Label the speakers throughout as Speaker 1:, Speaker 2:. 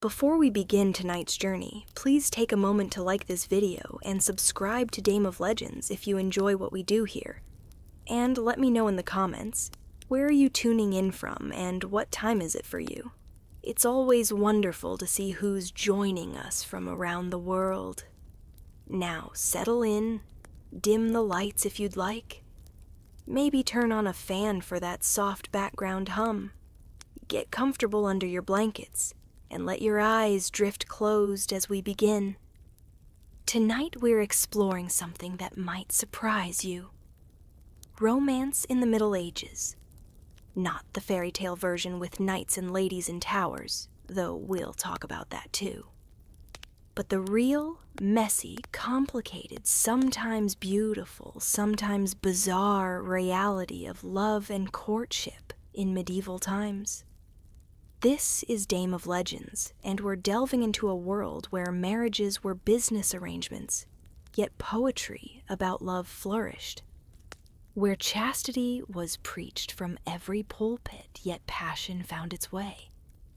Speaker 1: Before we begin tonight's journey, please take a moment to like this video and subscribe to Dame of Legends if you enjoy what we do here. And let me know in the comments, where are you tuning in from and what time is it for you? It's always wonderful to see who's joining us from around the world. Now settle in, dim the lights if you'd like. Maybe turn on a fan for that soft background hum. Get comfortable under your blankets and let your eyes drift closed as we begin. Tonight we're exploring something that might surprise you. Romance in the Middle Ages. Not the fairy tale version with knights and ladies in towers, though we'll talk about that too. But the real, messy, complicated, sometimes beautiful, sometimes bizarre reality of love and courtship in medieval times. This is Dame of Legends, and we're delving into a world where marriages were business arrangements, yet poetry about love flourished. Where chastity was preached from every pulpit, yet passion found its way.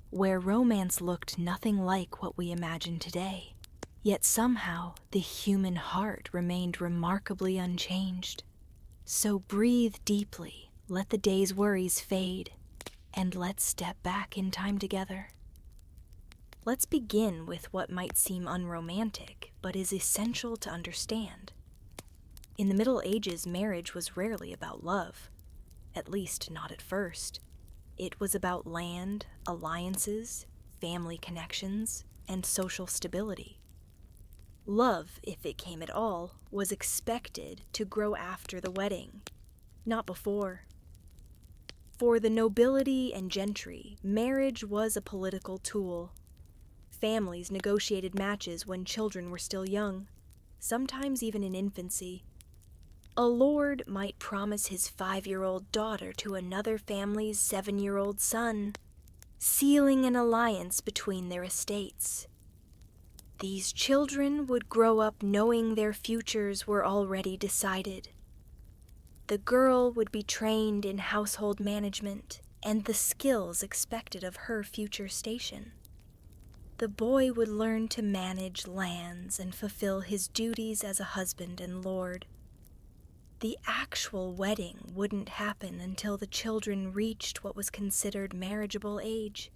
Speaker 1: Where romance looked nothing like what we imagine today, yet somehow the human heart remained remarkably unchanged. So breathe deeply, let the day's worries fade, and let's step back in time together. Let's begin with what might seem unromantic, but is essential to understand. In the Middle Ages, marriage was rarely about love, at least not at first. It was about land, alliances, family connections, and social stability. Love, if it came at all, was expected to grow after the wedding, not before. For the nobility and gentry, marriage was a political tool. Families negotiated matches when children were still young, sometimes even in infancy. A lord might promise his 5-year-old daughter to another family's 7-year-old son, sealing an alliance between their estates. These children would grow up knowing their futures were already decided. The girl would be trained in household management and the skills expected of her future station. The boy would learn to manage lands and fulfill his duties as a husband and lord. The actual wedding wouldn't happen until the children reached what was considered marriageable age.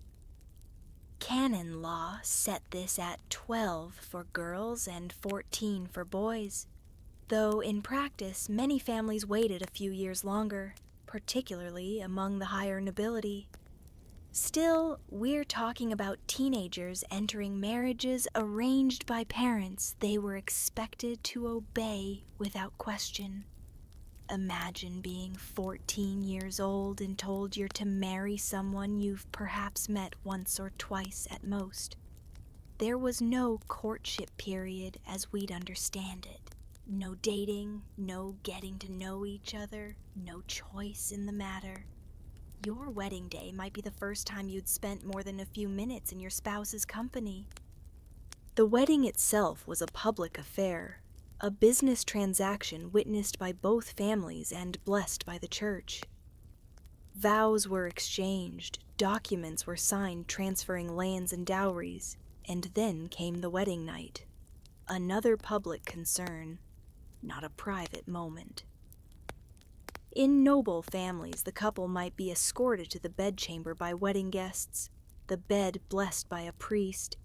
Speaker 1: Canon law set this at 12 for girls and 14 for boys, though in practice many families waited a few years longer, particularly among the higher nobility. Still, we're talking about teenagers entering marriages arranged by parents they were expected to obey without question. Imagine being 14 years old and told you're to marry someone you've perhaps met once or twice at most. There was no courtship period as we'd understand it. No dating, no getting to know each other, no choice in the matter. Your wedding day might be the first time you'd spent more than a few minutes in your spouse's company. The wedding itself was a public affair, a business transaction witnessed by both families and blessed by the church. Vows were exchanged, documents were signed transferring lands and dowries, and then came the wedding night. Another public concern, not a private moment. In noble families, the couple might be escorted to the bedchamber by wedding guests, the bed blessed by a priest,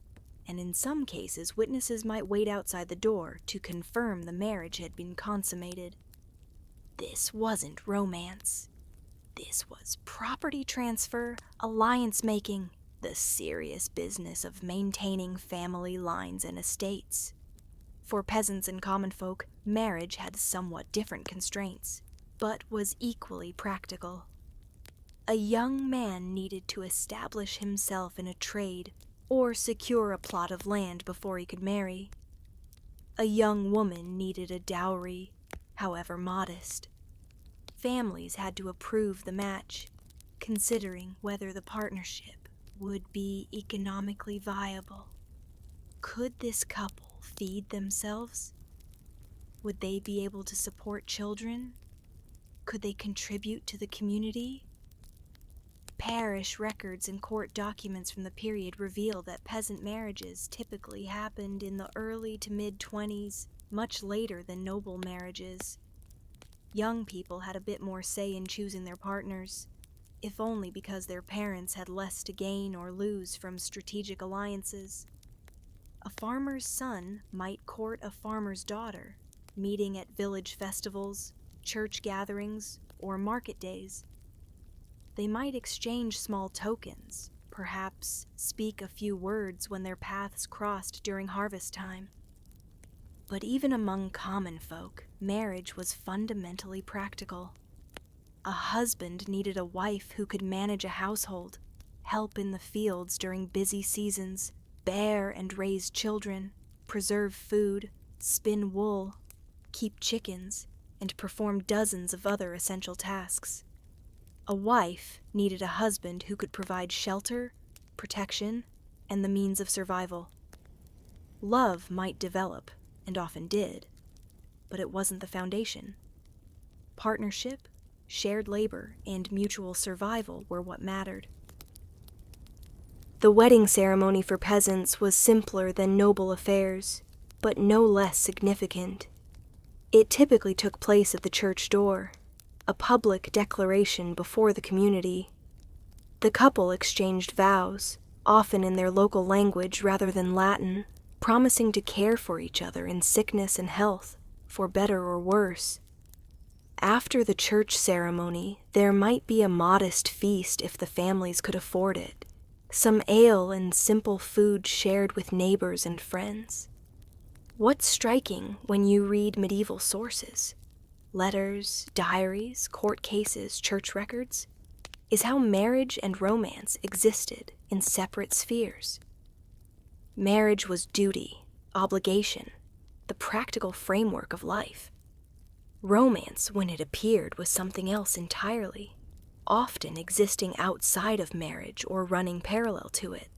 Speaker 1: and in some cases witnesses might wait outside the door to confirm the marriage had been consummated. This wasn't romance. This was property transfer, alliance making, the serious business of maintaining family lines and estates. For peasants and common folk, marriage had somewhat different constraints, but was equally practical. A young man needed to establish himself in a trade or secure a plot of land before he could marry. A young woman needed a dowry, however modest. Families had to approve the match, considering whether the partnership would be economically viable. Could this couple feed themselves? Would they be able to support children? Could they contribute to the community? Parish records and court documents from the period reveal that peasant marriages typically happened in the early to mid-20s, much later than noble marriages. Young people had a bit more say in choosing their partners, if only because their parents had less to gain or lose from strategic alliances. A farmer's son might court a farmer's daughter, meeting at village festivals, church gatherings, or market days. They might exchange small tokens, perhaps speak a few words when their paths crossed during harvest time. But even among common folk, marriage was fundamentally practical. A husband needed a wife who could manage a household, help in the fields during busy seasons, bear and raise children, preserve food, spin wool, keep chickens, and perform dozens of other essential tasks. A wife needed a husband who could provide shelter, protection, and the means of survival. Love might develop, and often did, but it wasn't the foundation. Partnership, shared labor, and mutual survival were what mattered. The wedding ceremony for peasants was simpler than noble affairs, but no less significant. It typically took place at the church door, a public declaration before the community. The couple exchanged vows, often in their local language rather than Latin, promising to care for each other in sickness and health, for better or worse. After the church ceremony, there might be a modest feast if the families could afford it, some ale and simple food shared with neighbors and friends. What's striking when you read medieval sources, letters, diaries, court cases, church records, is how marriage and romance existed in separate spheres. Marriage was duty, obligation, the practical framework of life. Romance, when it appeared, was something else entirely, often existing outside of marriage or running parallel to it.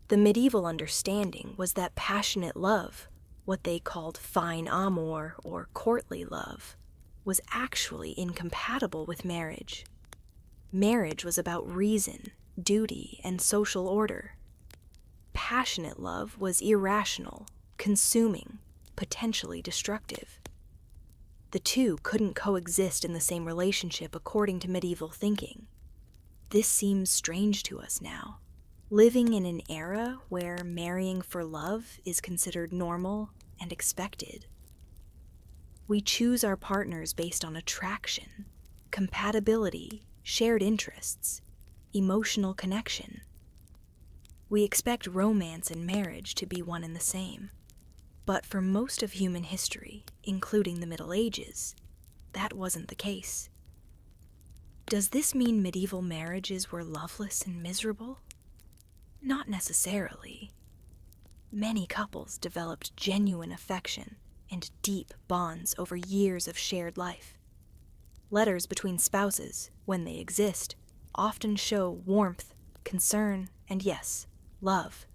Speaker 1: The medieval understanding was that passionate love, what they called fine amour or courtly love, was actually incompatible with marriage. Marriage was about reason, duty, and social order. Passionate love was irrational, consuming, potentially destructive. The two couldn't coexist in the same relationship according to medieval thinking. This seems strange to us now, living in an era where marrying for love is considered normal and expected. We choose our partners based on attraction, compatibility, shared interests, emotional connection. We expect romance and marriage to be one and the same. But for most of human history, including the Middle Ages, that wasn't the case. Does this mean medieval marriages were loveless and miserable? Not necessarily. Many couples developed genuine affection and deep bonds over years of shared life. Letters between spouses, when they exist, often show warmth, concern, and yes, love.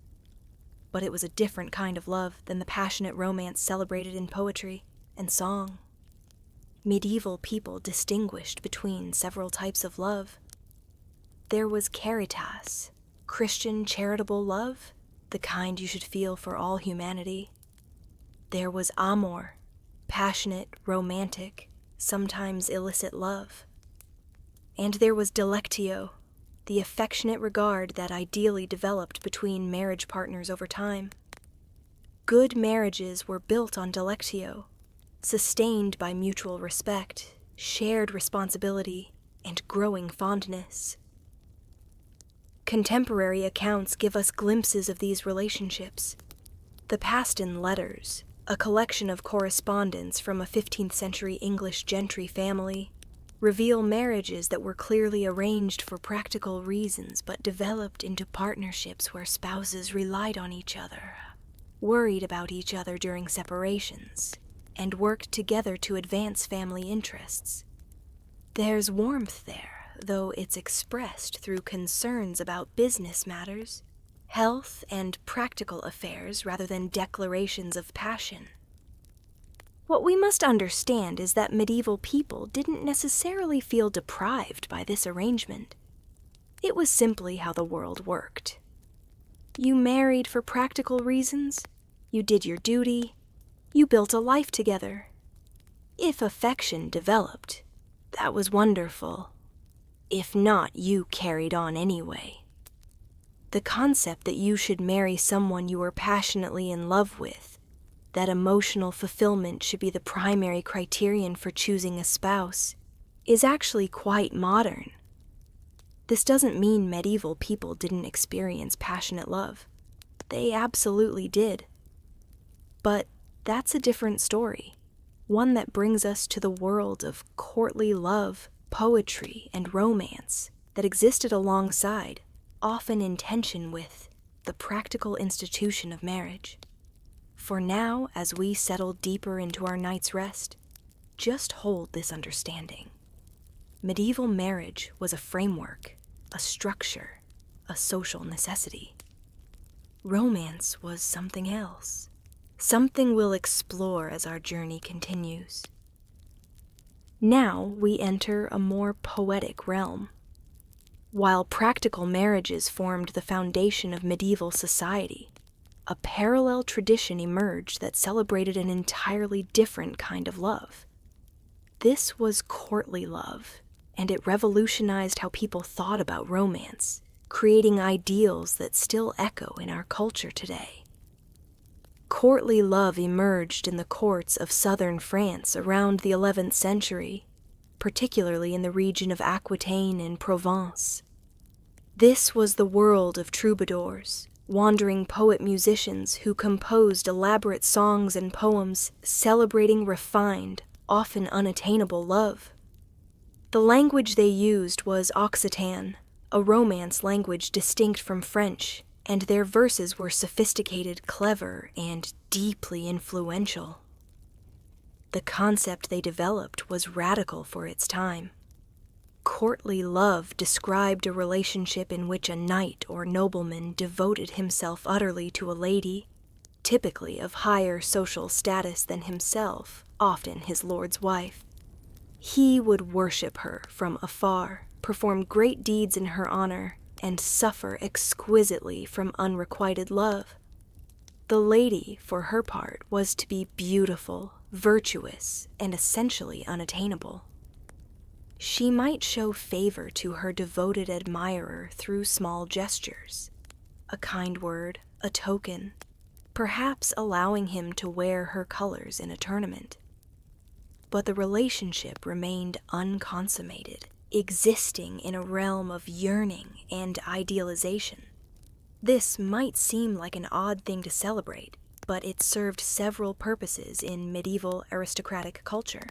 Speaker 1: But it was a different kind of love than the passionate romance celebrated in poetry and song. Medieval people distinguished between several types of love. There was caritas, Christian charitable love, the kind you should feel for all humanity. There was amor, passionate, romantic, sometimes illicit love. And there was delectio, the affectionate regard that ideally developed between marriage partners over time. Good marriages were built on delectio, sustained by mutual respect, shared responsibility, and growing fondness. Contemporary accounts give us glimpses of these relationships. The Paston Letters, a collection of correspondence from a 15th century English gentry family, reveal marriages that were clearly arranged for practical reasons but developed into partnerships where spouses relied on each other, worried about each other during separations, and worked together to advance family interests. There's warmth there, though it's expressed through concerns about business matters, health, and practical affairs rather than declarations of passion. What we must understand is that medieval people didn't necessarily feel deprived by this arrangement. It was simply how the world worked. You married for practical reasons, you did your duty, you built a life together. If affection developed, that was wonderful. If not, you carried on anyway. The concept that you should marry someone you were passionately in love with, that emotional fulfillment should be the primary criterion for choosing a spouse, is actually quite modern. This doesn't mean medieval people didn't experience passionate love. They absolutely did. But that's a different story, one that brings us to the world of courtly love, poetry, and romance that existed alongside, often in tension with, the practical institution of marriage. For now, as we settle deeper into our night's rest, just hold this understanding. Medieval marriage was a framework, a structure, a social necessity. Romance was something else, something we'll explore as our journey continues. Now we enter a more poetic realm. While practical marriages formed the foundation of medieval society, a parallel tradition emerged that celebrated an entirely different kind of love. This was courtly love, and it revolutionized how people thought about romance, creating ideals that still echo in our culture today. Courtly love emerged in the courts of southern France around the 11th century, particularly in the region of Aquitaine and Provence. This was the world of troubadours, wandering poet-musicians who composed elaborate songs and poems celebrating refined, often unattainable love. The language they used was Occitan, a Romance language distinct from French, and their verses were sophisticated, clever, and deeply influential. The concept they developed was radical for its time. Courtly love described a relationship in which a knight or nobleman devoted himself utterly to a lady, typically of higher social status than himself, often his lord's wife. He would worship her from afar, perform great deeds in her honor, and suffer exquisitely from unrequited love. The lady, for her part, was to be beautiful, virtuous, and essentially unattainable. She might show favor to her devoted admirer through small gestures, a kind word, a token, perhaps allowing him to wear her colors in a tournament. But the relationship remained unconsummated, existing in a realm of yearning and idealization. This might seem like an odd thing to celebrate, but it served several purposes in medieval aristocratic culture.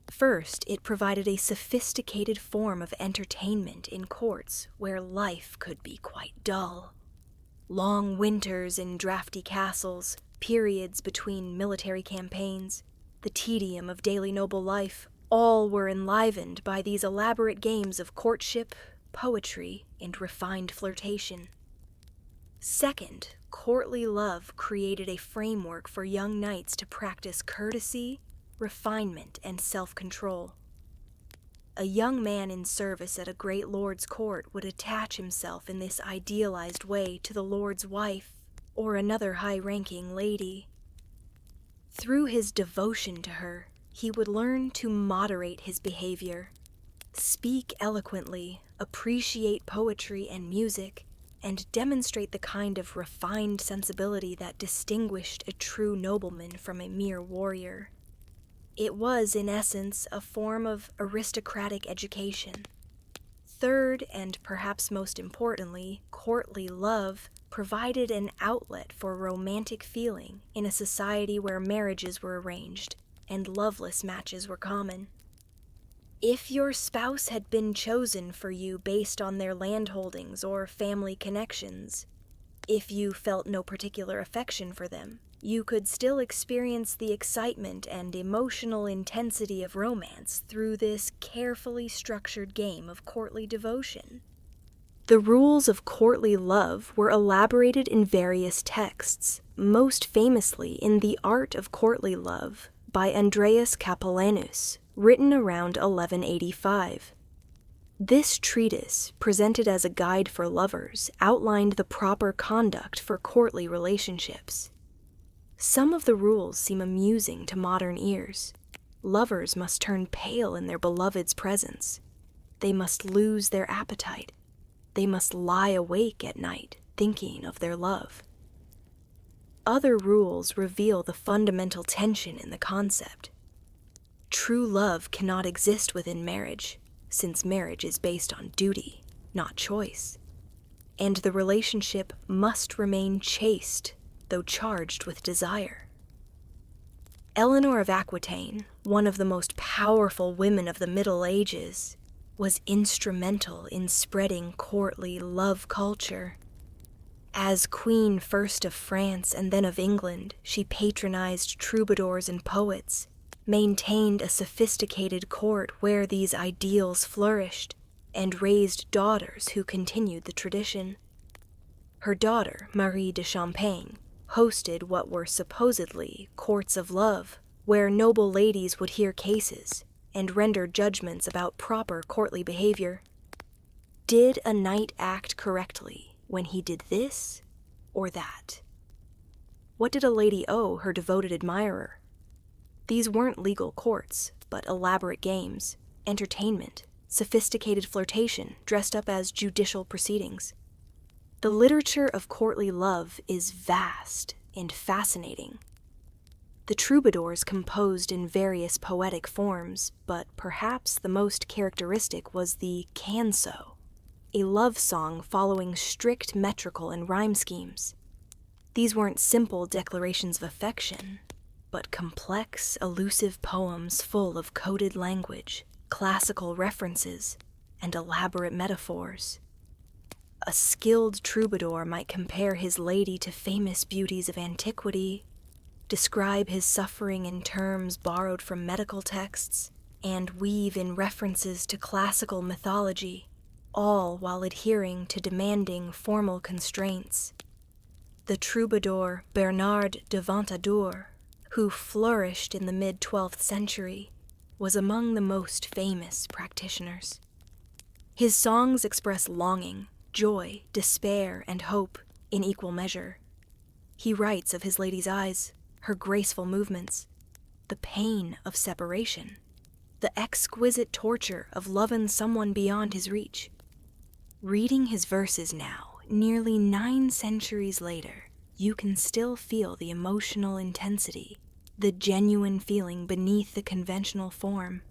Speaker 1: First, it provided a sophisticated form of entertainment in courts where life could be quite dull. Long winters in drafty castles, periods between military campaigns, the tedium of daily noble life, all were enlivened by these elaborate games of courtship, poetry, and refined flirtation. Second, courtly love created a framework for young knights to practice courtesy, refinement, and self-control. A young man in service at a great lord's court would attach himself in this idealized way to the lord's wife or another high-ranking lady. Through his devotion to her, he would learn to moderate his behavior, speak eloquently, appreciate poetry and music, and demonstrate the kind of refined sensibility that distinguished a true nobleman from a mere warrior. It was, in essence, a form of aristocratic education. Third, and perhaps most importantly, courtly love provided an outlet for romantic feeling in a society where marriages were arranged and loveless matches were common. If your spouse had been chosen for you based on their landholdings or family connections, if you felt no particular affection for them, you could still experience the excitement and emotional intensity of romance through this carefully structured game of courtly devotion. The rules of courtly love were elaborated in various texts, most famously in The Art of Courtly Love by Andreas Capellanus, written around 1185. This treatise, presented as a guide for lovers, outlined the proper conduct for courtly relationships. Some of the rules seem amusing to modern ears. Lovers must turn pale in their beloved's presence. They must lose their appetite. They must lie awake at night, thinking of their love. Other rules reveal the fundamental tension in the concept. True love cannot exist within marriage, since marriage is based on duty, not choice. And the relationship must remain chaste, though charged with desire. Eleanor of Aquitaine, one of the most powerful women of the Middle Ages, was instrumental in spreading courtly love culture. As Queen first of France and then of England, she patronized troubadours and poets, maintained a sophisticated court where these ideals flourished, and raised daughters who continued the tradition. Her daughter, Marie de Champagne, hosted what were supposedly courts of love, where noble ladies would hear cases and render judgments about proper courtly behavior. Did a knight act correctly when he did this or that? What did a lady owe her devoted admirer? These weren't legal courts, but elaborate games, entertainment, sophisticated flirtation dressed up as judicial proceedings. The literature of courtly love is vast and fascinating. The troubadours composed in various poetic forms, but perhaps the most characteristic was the canso, a love song following strict metrical and rhyme schemes. These weren't simple declarations of affection, but complex, elusive poems full of coded language, classical references, and elaborate metaphors. A skilled troubadour might compare his lady to famous beauties of antiquity, describe his suffering in terms borrowed from medical texts, and weave in references to classical mythology, all while adhering to demanding formal constraints. The troubadour Bernard de Ventadour, who flourished in the mid-12th century, was among the most famous practitioners. His songs express longing, joy, despair, and hope in equal measure. He writes of his lady's eyes, her graceful movements, the pain of separation, the exquisite torture of loving someone beyond his reach. Reading his verses now, nearly 9 centuries later, you can still feel the emotional intensity, the genuine feeling beneath the conventional form.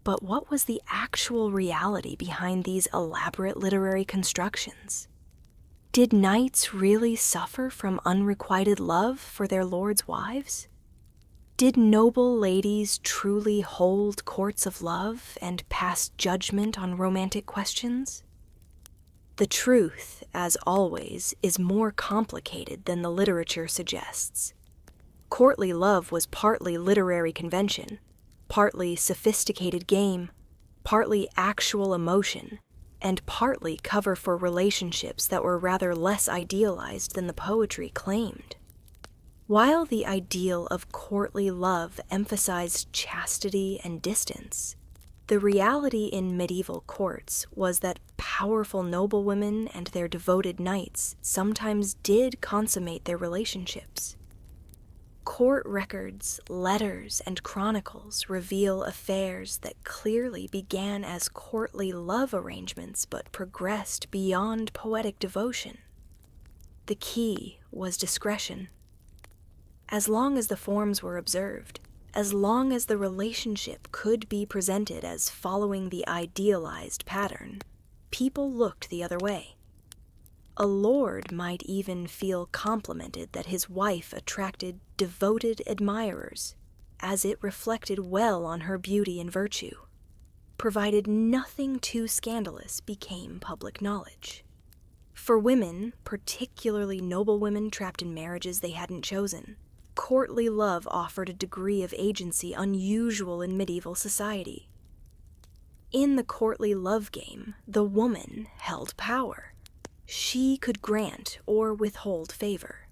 Speaker 1: But what was the actual reality behind these elaborate literary constructions? Did knights really suffer from unrequited love for their lords' wives? Did noble ladies truly hold courts of love and pass judgment on romantic questions? The truth, as always, is more complicated than the literature suggests. Courtly love was partly literary convention, partly sophisticated game, partly actual emotion, and partly cover for relationships that were rather less idealized than the poetry claimed. While the ideal of courtly love emphasized chastity and distance, the reality in medieval courts was that powerful noblewomen and their devoted knights sometimes did consummate their relationships. Court records, letters, and chronicles reveal affairs that clearly began as courtly love arrangements but progressed beyond poetic devotion. The key was discretion. As long as the forms were observed, as long as the relationship could be presented as following the idealized pattern, people looked the other way. A lord might even feel complimented that his wife attracted devoted admirers, as it reflected well on her beauty and virtue, provided nothing too scandalous became public knowledge. For women, particularly noble women trapped in marriages they hadn't chosen, courtly love offered a degree of agency unusual in medieval society. In the courtly love game, the woman held power. She could grant or withhold favor.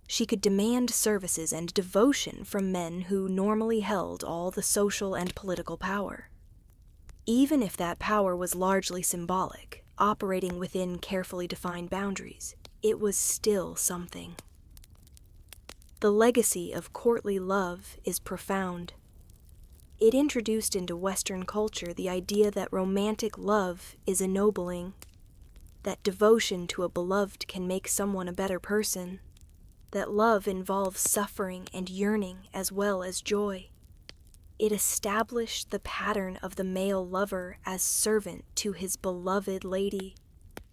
Speaker 1: She could demand services and devotion from men who normally held all the social and political power. Even if that power was largely symbolic, operating within carefully defined boundaries, it was still something. The legacy of courtly love is profound. It introduced into Western culture the idea that romantic love is ennobling, that devotion to a beloved can make someone a better person, that love involves suffering and yearning as well as joy. It established the pattern of the male lover as servant to his beloved lady,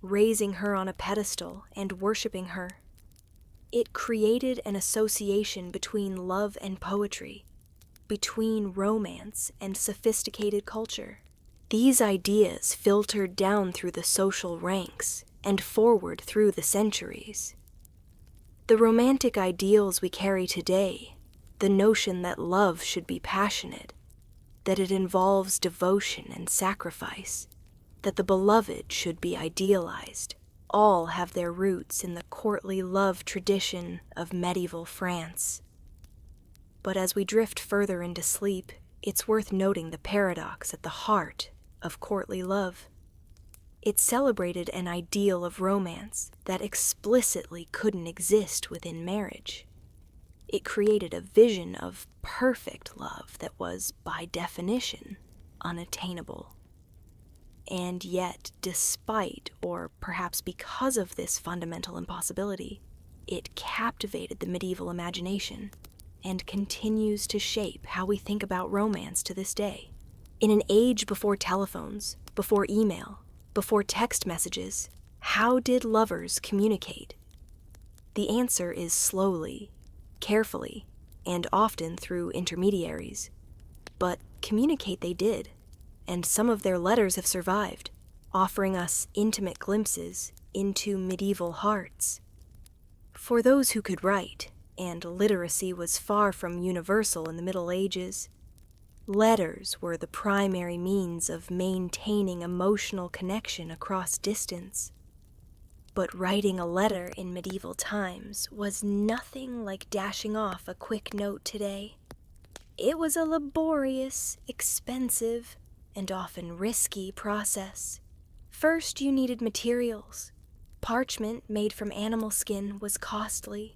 Speaker 1: raising her on a pedestal and worshiping her. It created an association between love and poetry, between romance and sophisticated culture. These ideas filtered down through the social ranks and forward through the centuries. The romantic ideals we carry today, the notion that love should be passionate, that it involves devotion and sacrifice, that the beloved should be idealized, all have their roots in the courtly love tradition of medieval France. But as we drift further into sleep, it's worth noting the paradox at the heart of courtly love. It celebrated an ideal of romance that explicitly couldn't exist within marriage. It created a vision of perfect love that was, by definition, unattainable. And yet, despite, or perhaps because of this fundamental impossibility, it captivated the medieval imagination and continues to shape how we think about romance to this day. In an age before telephones, before email, before text messages, how did lovers communicate? The answer is slowly, carefully, and often through intermediaries. But communicate they did, and some of their letters have survived, offering us intimate glimpses into medieval hearts. For those who could write, and literacy was far from universal in the Middle Ages, letters were the primary means of maintaining emotional connection across distance. But writing a letter in medieval times was nothing like dashing off a quick note today. It was a laborious, expensive, and often risky process. First, you needed materials. Parchment made from animal skin was costly.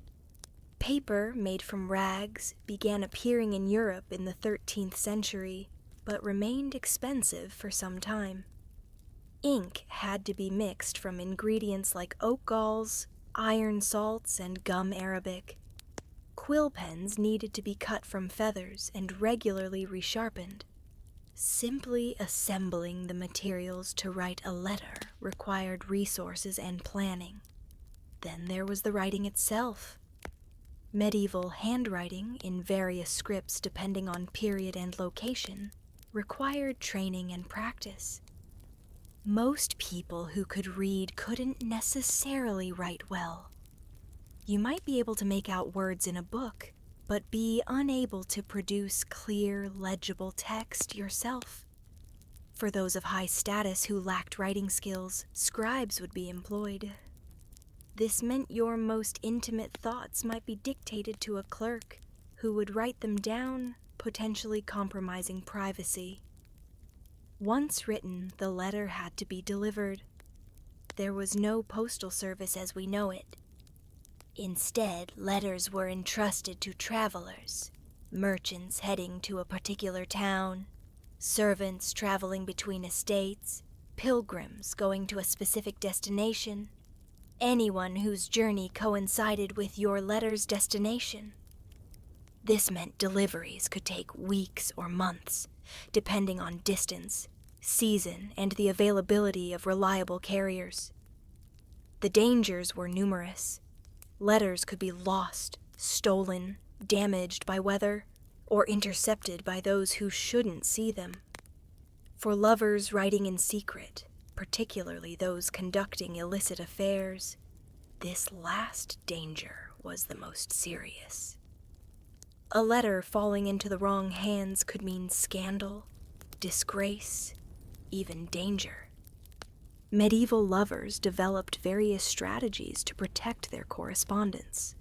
Speaker 1: Paper made from rags began appearing in Europe in the 13th century, but remained expensive for some time. Ink had to be mixed from ingredients like oak galls, iron salts, and gum arabic. Quill pens needed to be cut from feathers and regularly resharpened. Simply assembling the materials to write a letter required resources and planning. Then there was the writing itself. Medieval handwriting, in various scripts depending on period and location, required training and practice. Most people who could read couldn't necessarily write well. You might be able to make out words in a book, but be unable to produce clear, legible text yourself. For those of high status who lacked writing skills, scribes would be employed. This meant your most intimate thoughts might be dictated to a clerk, who would write them down, potentially compromising privacy. Once written, the letter had to be delivered. There was no postal service as we know it. Instead, letters were entrusted to travelers, merchants heading to a particular town, servants traveling between estates, pilgrims going to a specific destination, anyone whose journey coincided with your letter's destination. This meant deliveries could take weeks or months, depending on distance, season, and the availability of reliable carriers. The dangers were numerous. Letters could be lost, stolen, damaged by weather, or intercepted by those who shouldn't see them. For lovers writing in secret, particularly those conducting illicit affairs, this last danger was the most serious. A letter falling into the wrong hands could mean scandal, disgrace, even danger. Medieval lovers developed various strategies to protect their correspondence.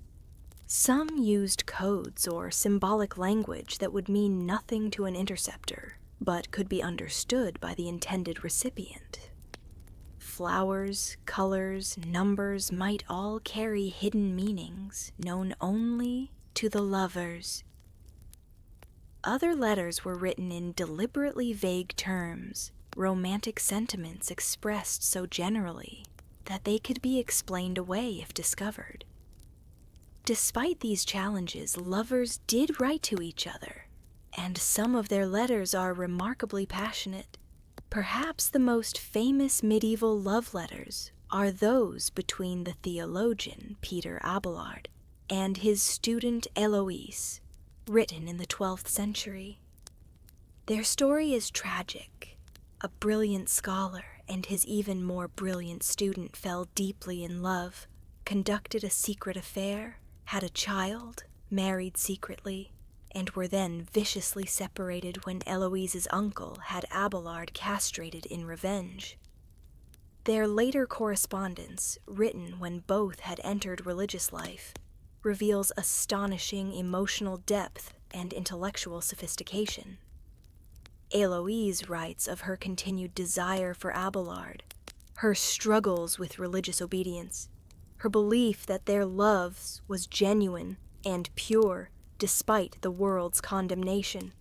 Speaker 1: Some used codes or symbolic language that would mean nothing to an interceptor, but could be understood by the intended recipient. Flowers, colors, numbers might all carry hidden meanings known only to the lovers. Other letters were written in deliberately vague terms, romantic sentiments expressed so generally that they could be explained away if discovered. Despite these challenges, lovers did write to each other, and some of their letters are remarkably passionate. Perhaps the most famous medieval love letters are those between the theologian Peter Abelard and his student Héloïse, written in the 12th century. Their story is tragic. A brilliant scholar and his even more brilliant student fell deeply in love, conducted a secret affair, had a child, married secretly, and were then viciously separated when Héloïse's uncle had Abelard castrated in revenge. Their later correspondence, written when both had entered religious life, reveals astonishing emotional depth and intellectual sophistication. Héloïse writes of her continued desire for Abelard, her struggles with religious obedience, her belief that their love was genuine and pure despite the world's condemnation.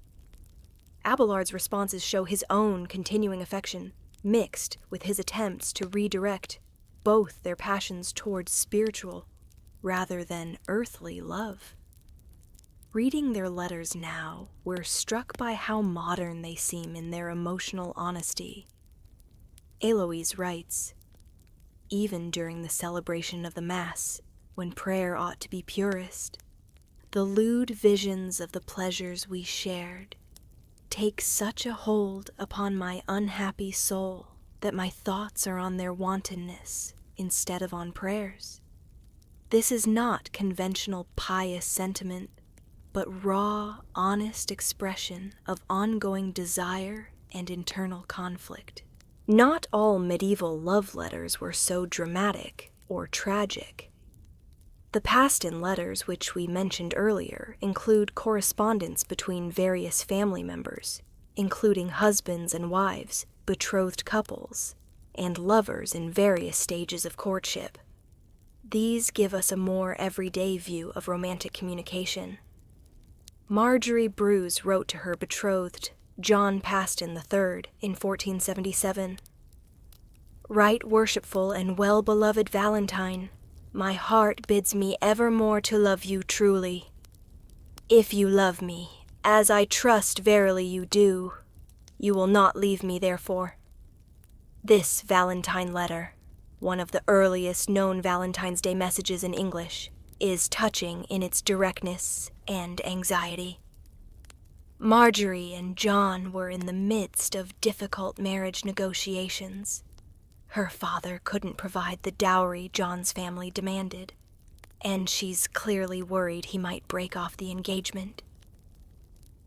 Speaker 1: Abelard's responses show his own continuing affection, mixed with his attempts to redirect both their passions towards spiritual rather than earthly love. Reading their letters now, we're struck by how modern they seem in their emotional honesty. Héloïse writes, "Even during the celebration of the Mass, when prayer ought to be purest, the lewd visions of the pleasures we shared take such a hold upon my unhappy soul that my thoughts are on their wantonness instead of on prayers. This is not conventional pious sentiment, but raw, honest expression of ongoing desire and internal conflict." Not all medieval love letters were so dramatic or tragic. The Paston letters, which we mentioned earlier, include correspondence between various family members, including husbands and wives, betrothed couples, and lovers in various stages of courtship. These give us a more everyday view of romantic communication. Marjorie Bruce wrote to her betrothed, John Paston III, in 1477, "Right worshipful and well-beloved Valentine, my heart bids me evermore to love you truly. If you love me, as I trust verily you do, you will not leave me therefore. This Valentine letter, one of the earliest known Valentine's Day messages in English, is touching in its directness and anxiety. Marjorie and John were in the midst of difficult marriage negotiations. Her father couldn't provide the dowry John's family demanded, and she's clearly worried he might break off the engagement.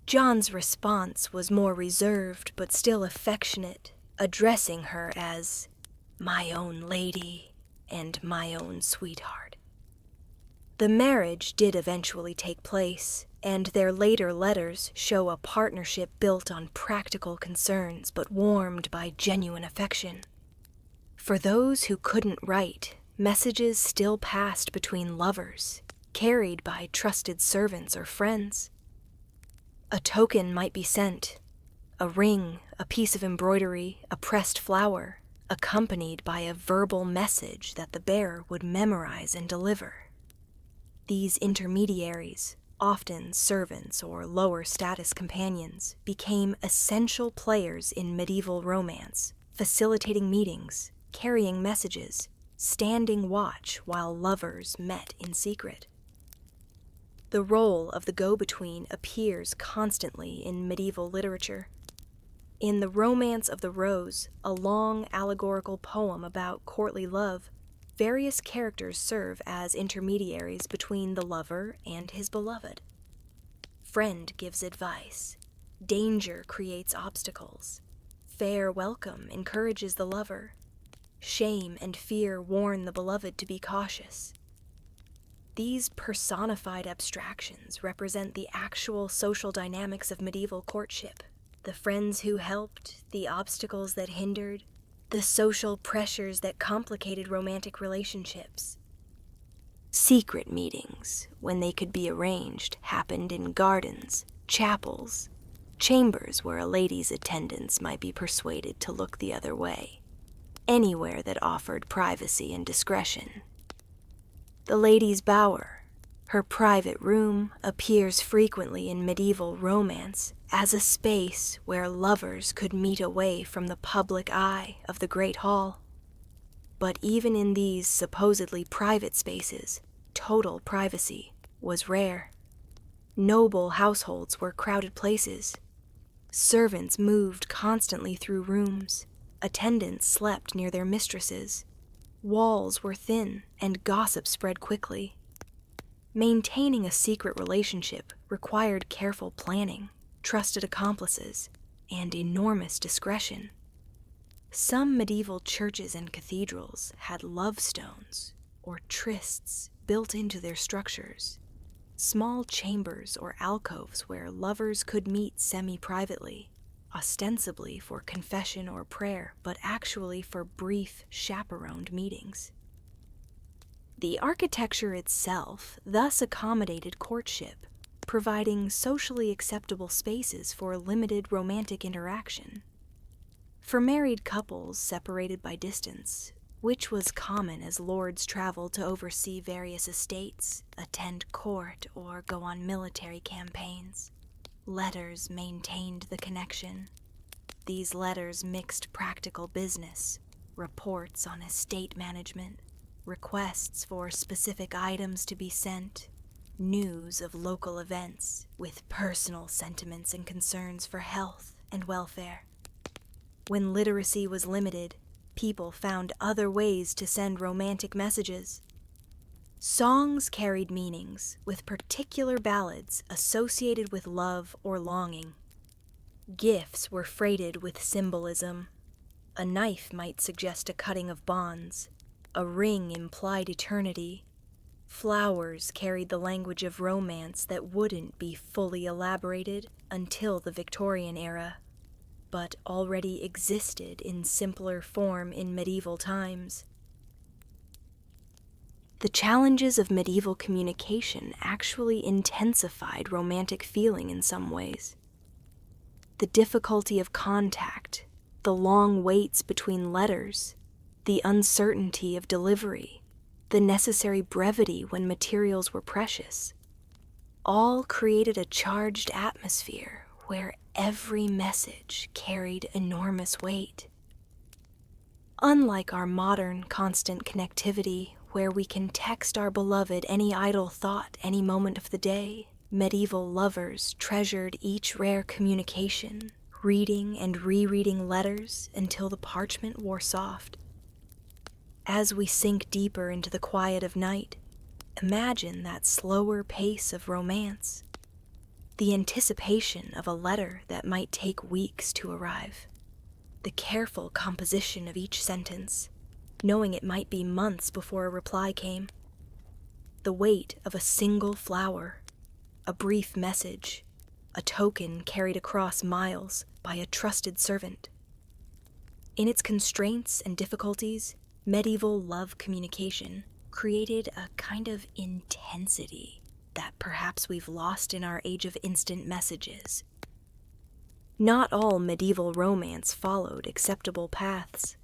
Speaker 1: John's response was more reserved but still affectionate, addressing her as my own lady and my own sweetheart. The marriage did eventually take place, and their later letters show a partnership built on practical concerns but warmed by genuine affection. For those who couldn't write, messages still passed between lovers, carried by trusted servants or friends. A token might be sent, a ring, a piece of embroidery, a pressed flower, accompanied by a verbal message that the bearer would memorize and deliver. These intermediaries, often servants or lower status companions, became essential players in medieval romance, facilitating meetings, carrying messages, standing watch while lovers met in secret. The role of the go-between appears constantly in medieval literature. In The Romance of the Rose, a long allegorical poem about courtly love, various characters serve as intermediaries between the lover and his beloved. Friend gives advice. Danger creates obstacles. Fair welcome encourages the lover. Shame and fear warn the beloved to be cautious. These personified abstractions represent the actual social dynamics of medieval courtship, The friends who helped, the obstacles that hindered, the social pressures that complicated romantic relationships. Secret meetings, when they could be arranged, happened in gardens, chapels, chambers where a lady's attendants might be persuaded to look the other way, anywhere that offered privacy and discretion. The lady's bower, her private room, appears frequently in medieval romance as a space where lovers could meet away from the public eye of the great hall. But even in these supposedly private spaces, total privacy was rare. Noble households were crowded places. Servants moved constantly through rooms. Attendants slept near their mistresses. Walls were thin, and gossip spread quickly. Maintaining a secret relationship required careful planning, trusted accomplices, and enormous discretion. Some medieval churches and cathedrals had love stones, or trysts, built into their structures. Small chambers or alcoves where lovers could meet semi-privately, ostensibly for confession or prayer, but actually for brief, chaperoned meetings. The architecture itself thus accommodated courtship, providing socially acceptable spaces for limited romantic interaction. For married couples separated by distance, which was common as lords traveled to oversee various estates, attend court, or go on military campaigns, letters maintained the connection. These letters mixed practical business, reports on estate management, requests for specific items to be sent, news of local events, with personal sentiments and concerns for health and welfare. When literacy was limited, people found other ways to send romantic messages. Songs carried meanings, with particular ballads associated with love or longing. Gifts were freighted with symbolism. A knife might suggest a cutting of bonds. A ring implied eternity. Flowers carried the language of romance that wouldn't be fully elaborated until the Victorian era, but already existed in simpler form in medieval times. The challenges of medieval communication actually intensified romantic feeling in some ways. The difficulty of contact, the long waits between letters, the uncertainty of delivery, the necessary brevity when materials were precious, all created a charged atmosphere where every message carried enormous weight. Unlike our modern constant connectivity, where we can text our beloved any idle thought any moment of the day, medieval lovers treasured each rare communication, reading and rereading letters until the parchment wore soft. As we sink deeper into the quiet of night, imagine that slower pace of romance. The anticipation of a letter that might take weeks to arrive. The careful composition of each sentence, knowing it might be months before a reply came. The weight of a single flower, a brief message, a token carried across miles by a trusted servant. In its constraints and difficulties, medieval love communication created a kind of intensity that perhaps we've lost in our age of instant messages. Not all medieval romance followed acceptable paths.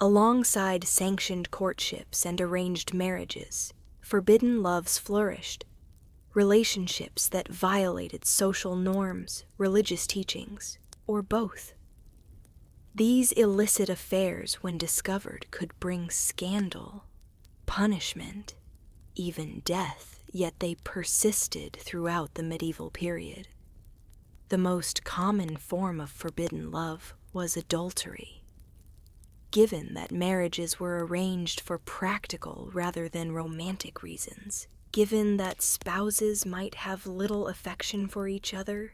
Speaker 1: Alongside sanctioned courtships and arranged marriages, forbidden loves flourished. Relationships that violated social norms, religious teachings, or both. These illicit affairs, when discovered, could bring scandal, punishment, even death, yet they persisted throughout the medieval period. The most common form of forbidden love was adultery. Given that marriages were arranged for practical rather than romantic reasons, given that spouses might have little affection for each other,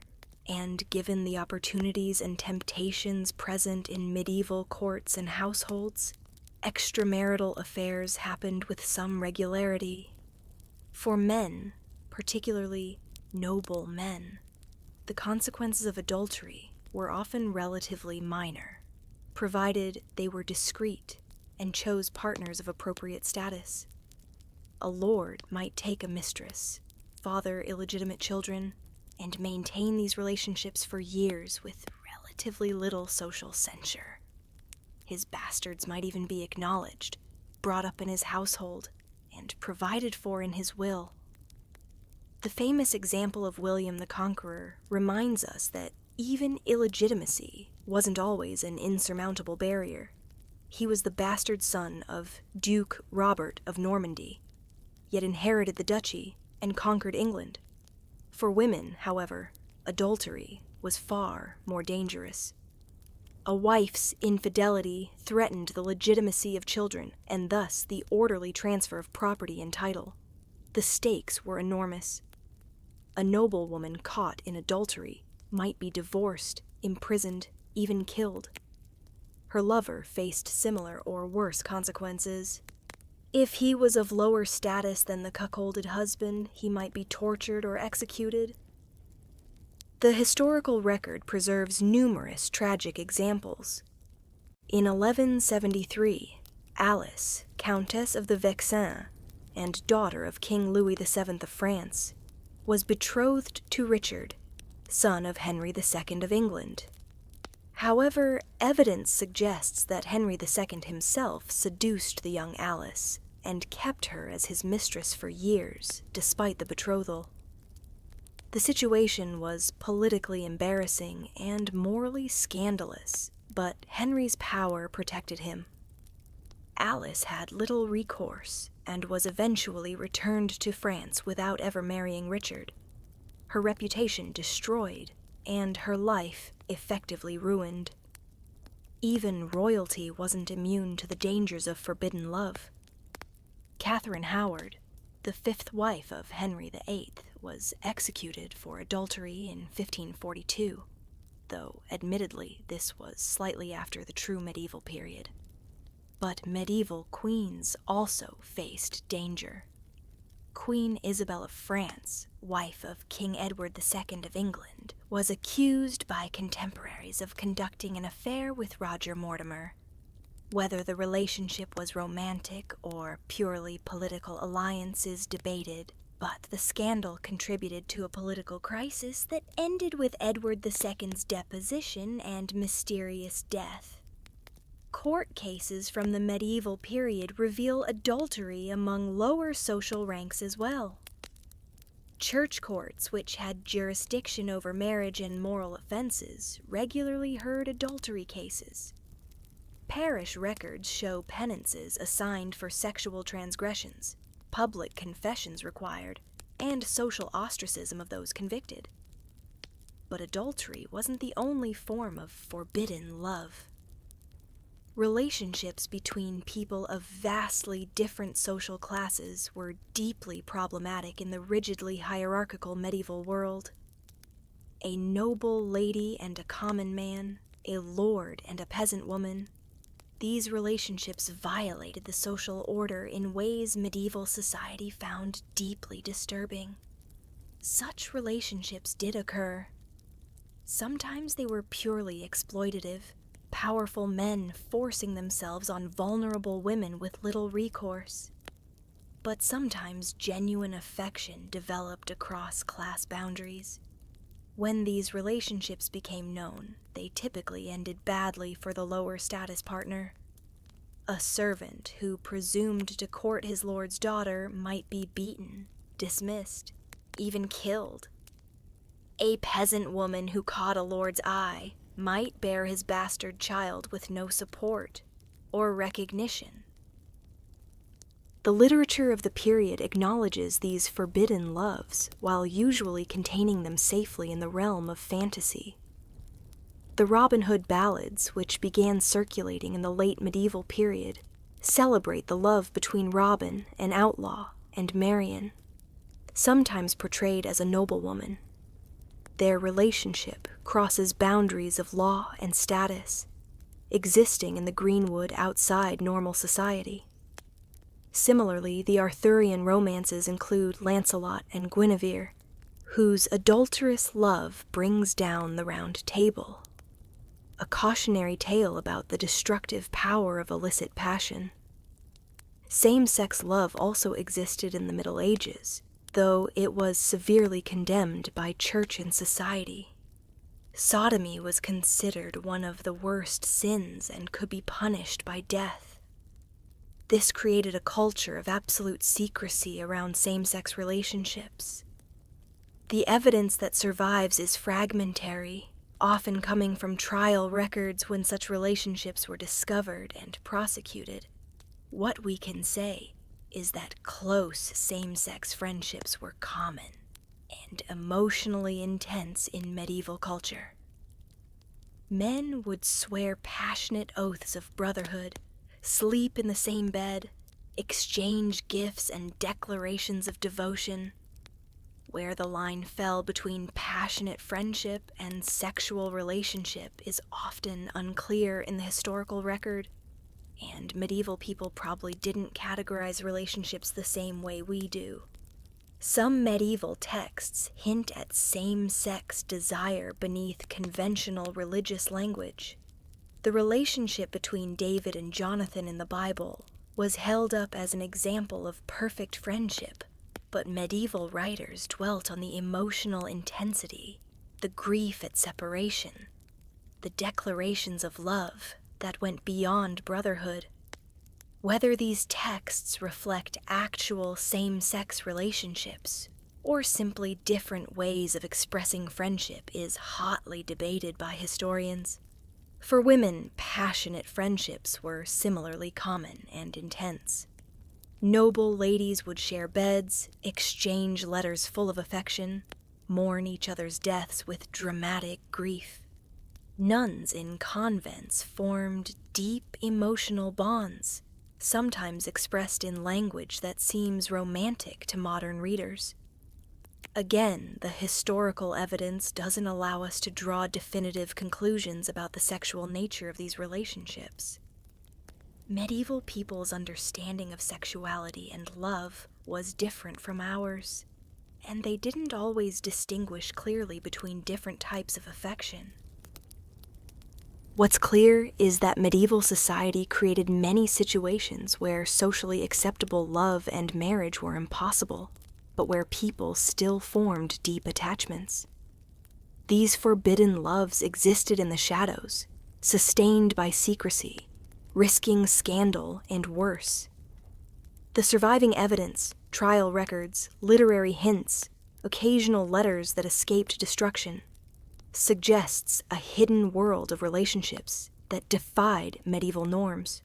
Speaker 1: and given the opportunities and temptations present in medieval courts and households, extramarital affairs happened with some regularity. For men, particularly noble men, the consequences of adultery were often relatively minor, provided they were discreet and chose partners of appropriate status. A lord might take a mistress, father illegitimate children, and maintain these relationships for years with relatively little social censure. His bastards might even be acknowledged, brought up in his household, and provided for in his will. The famous example of William the Conqueror reminds us that even illegitimacy wasn't always an insurmountable barrier. He was the bastard son of Duke Robert of Normandy, yet inherited the duchy and conquered England. For women, however, adultery was far more dangerous. A wife's infidelity threatened the legitimacy of children and thus the orderly transfer of property and title. The stakes were enormous. A noblewoman caught in adultery might be divorced, imprisoned, even killed. Her lover faced similar or worse consequences. If he was of lower status than the cuckolded husband, he might be tortured or executed. The historical record preserves numerous tragic examples. In 1173, Alice, Countess of the Vexin and daughter of King Louis VII of France, was betrothed to Richard, son of Henry II of England. However, evidence suggests that Henry II himself seduced the young Alice and kept her as his mistress for years, despite the betrothal. The situation was politically embarrassing and morally scandalous, but Henry's power protected him. Alice had little recourse and was eventually returned to France without ever marrying Richard, her reputation destroyed and her life effectively ruined. Even royalty wasn't immune to the dangers of forbidden love. Catherine Howard, the fifth wife of Henry VIII, was executed for adultery in 1542, though admittedly this was slightly after the true medieval period. But medieval queens also faced danger. Queen Isabel of France, wife of King Edward II of England, was accused by contemporaries of conducting an affair with Roger Mortimer. Whether the relationship was romantic or purely political alliance is debated, but the scandal contributed to a political crisis that ended with Edward II's deposition and mysterious death. Court cases from the medieval period reveal adultery among lower social ranks as well. Church courts, which had jurisdiction over marriage and moral offenses, regularly heard adultery cases. Parish records show penances assigned for sexual transgressions, public confessions required, and social ostracism of those convicted. But adultery wasn't the only form of forbidden love. Relationships between people of vastly different social classes were deeply problematic in the rigidly hierarchical medieval world. A noble lady and a common man, a lord and a peasant woman, these relationships violated the social order in ways medieval society found deeply disturbing. Such relationships did occur. Sometimes they were purely exploitative, powerful men forcing themselves on vulnerable women with little recourse. But sometimes genuine affection developed across class boundaries. When these relationships became known, they typically ended badly for the lower status partner. A servant who presumed to court his lord's daughter might be beaten, dismissed, even killed. A peasant woman who caught a lord's eye might bear his bastard child with no support or recognition. The literature of the period acknowledges these forbidden loves while usually containing them safely in the realm of fantasy. The Robin Hood ballads, which began circulating in the late medieval period, celebrate the love between Robin, an outlaw, and Marian, sometimes portrayed as a noblewoman. Their relationship crosses boundaries of law and status, existing in the greenwood outside normal society. Similarly, the Arthurian romances include Lancelot and Guinevere, whose adulterous love brings down the Round Table, a cautionary tale about the destructive power of illicit passion. Same-sex love also existed in the Middle Ages, though it was severely condemned by church and society. Sodomy was considered one of the worst sins and could be punished by death. This created a culture of absolute secrecy around same-sex relationships. The evidence that survives is fragmentary, often coming from trial records when such relationships were discovered and prosecuted. What we can say is that close same-sex friendships were common and emotionally intense in medieval culture. Men would swear passionate oaths of brotherhood, sleep in the same bed, exchange gifts and declarations of devotion. Where the line fell between passionate friendship and sexual relationship is often unclear in the historical record, and medieval people probably didn't categorize relationships the same way we do. Some medieval texts hint at same-sex desire beneath conventional religious language. The relationship between David and Jonathan in the Bible was held up as an example of perfect friendship, but medieval writers dwelt on the emotional intensity, the grief at separation, the declarations of love that went beyond brotherhood. Whether these texts reflect actual same-sex relationships or simply different ways of expressing friendship is hotly debated by historians. For women, passionate friendships were similarly common and intense. Noble ladies would share beds, exchange letters full of affection, mourn each other's deaths with dramatic grief. Nuns in convents formed deep emotional bonds, sometimes expressed in language that seems romantic to modern readers. Again, the historical evidence doesn't allow us to draw definitive conclusions about the sexual nature of these relationships. Medieval people's understanding of sexuality and love was different from ours, and they didn't always distinguish clearly between different types of affection. What's clear is that medieval society created many situations where socially acceptable love and marriage were impossible, but where people still formed deep attachments. These forbidden loves existed in the shadows, sustained by secrecy, risking scandal and worse. The surviving evidence, trial records, literary hints, occasional letters that escaped destruction, suggests a hidden world of relationships that defied medieval norms.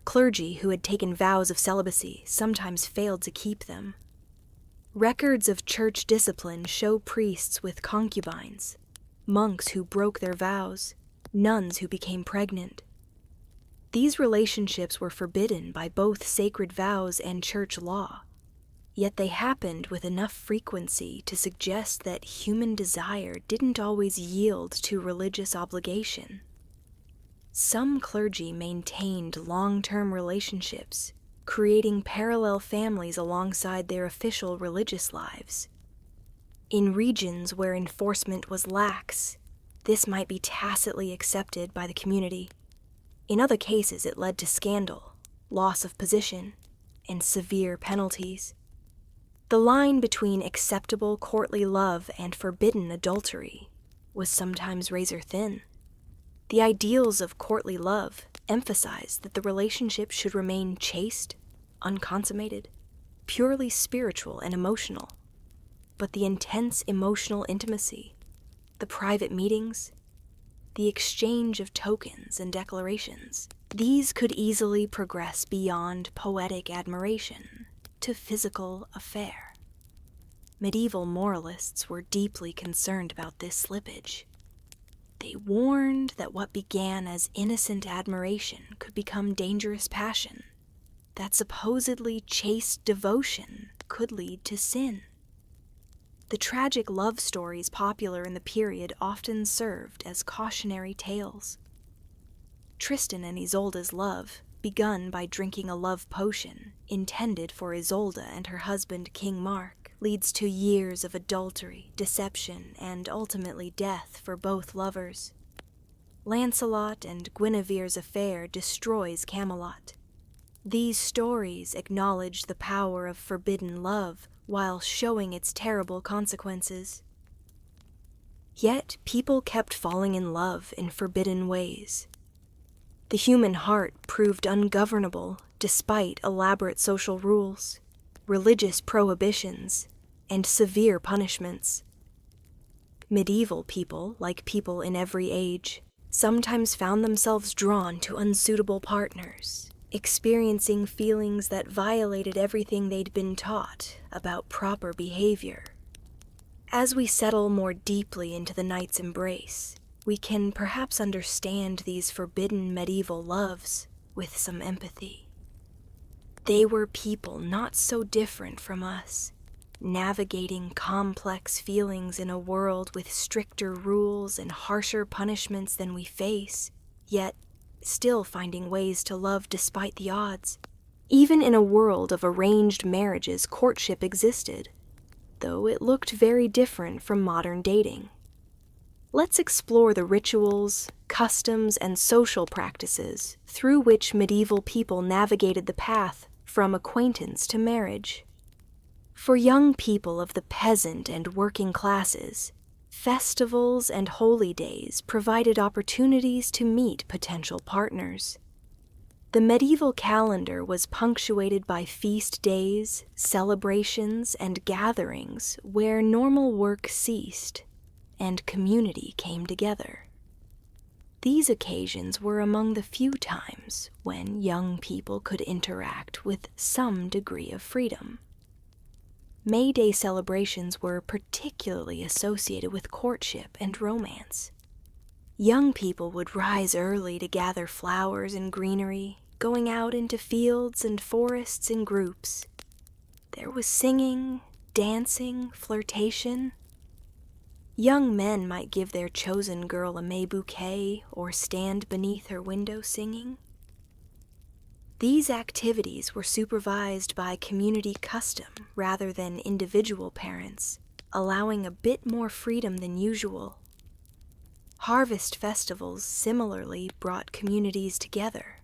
Speaker 1: Clergy who had taken vows of celibacy sometimes failed to keep them. Records of church discipline show priests with concubines, monks who broke their vows, nuns who became pregnant. These relationships were forbidden by both sacred vows and church law, yet they happened with enough frequency to suggest that human desire didn't always yield to religious obligation. Some clergy maintained long-term relationships, creating parallel families alongside their official religious lives. In regions where enforcement was lax, this might be tacitly accepted by the community. In other cases, it led to scandal, loss of position, and severe penalties. The line between acceptable courtly love and forbidden adultery was sometimes razor thin. The ideals of courtly love emphasized that the relationship should remain chaste, unconsummated, purely spiritual and emotional. But the intense emotional intimacy, the private meetings, the exchange of tokens and declarations, these could easily progress beyond poetic admiration to physical affair. Medieval moralists were deeply concerned about this slippage. They warned that what began as innocent admiration could become dangerous passion, that supposedly chaste devotion could lead to sin. The tragic love stories popular in the period often served as cautionary tales. Tristan and Isolde's love, begun by drinking a love potion intended for Isolde and her husband King Mark, leads to years of adultery, deception, and ultimately death for both lovers. Lancelot and Guinevere's affair destroys Camelot. These stories acknowledge the power of forbidden love while showing its terrible consequences. Yet people kept falling in love in forbidden ways. The human heart proved ungovernable despite elaborate social rules, religious prohibitions, and severe punishments. Medieval people, like people in every age, sometimes found themselves drawn to unsuitable partners, experiencing feelings that violated everything they'd been taught about proper behavior. As we settle more deeply into the knight's embrace, we can perhaps understand these forbidden medieval loves with some empathy. They were people not so different from us, navigating complex feelings in a world with stricter rules and harsher punishments than we face, yet still finding ways to love despite the odds. Even in a world of arranged marriages, courtship existed, though it looked very different from modern dating. Let's explore the rituals, customs, and social practices through which medieval people navigated the path from acquaintance to marriage. For young people of the peasant and working classes, festivals and holy days provided opportunities to meet potential partners. The medieval calendar was punctuated by feast days, celebrations, and gatherings where normal work ceased and community came together. These occasions were among the few times when young people could interact with some degree of freedom. May Day celebrations were particularly associated with courtship and romance. Young people would rise early to gather flowers and greenery, going out into fields and forests in groups. There was singing, dancing, flirtation. Young men might give their chosen girl a May bouquet or stand beneath her window singing. These activities were supervised by community custom rather than individual parents, allowing a bit more freedom than usual. Harvest festivals similarly brought communities together.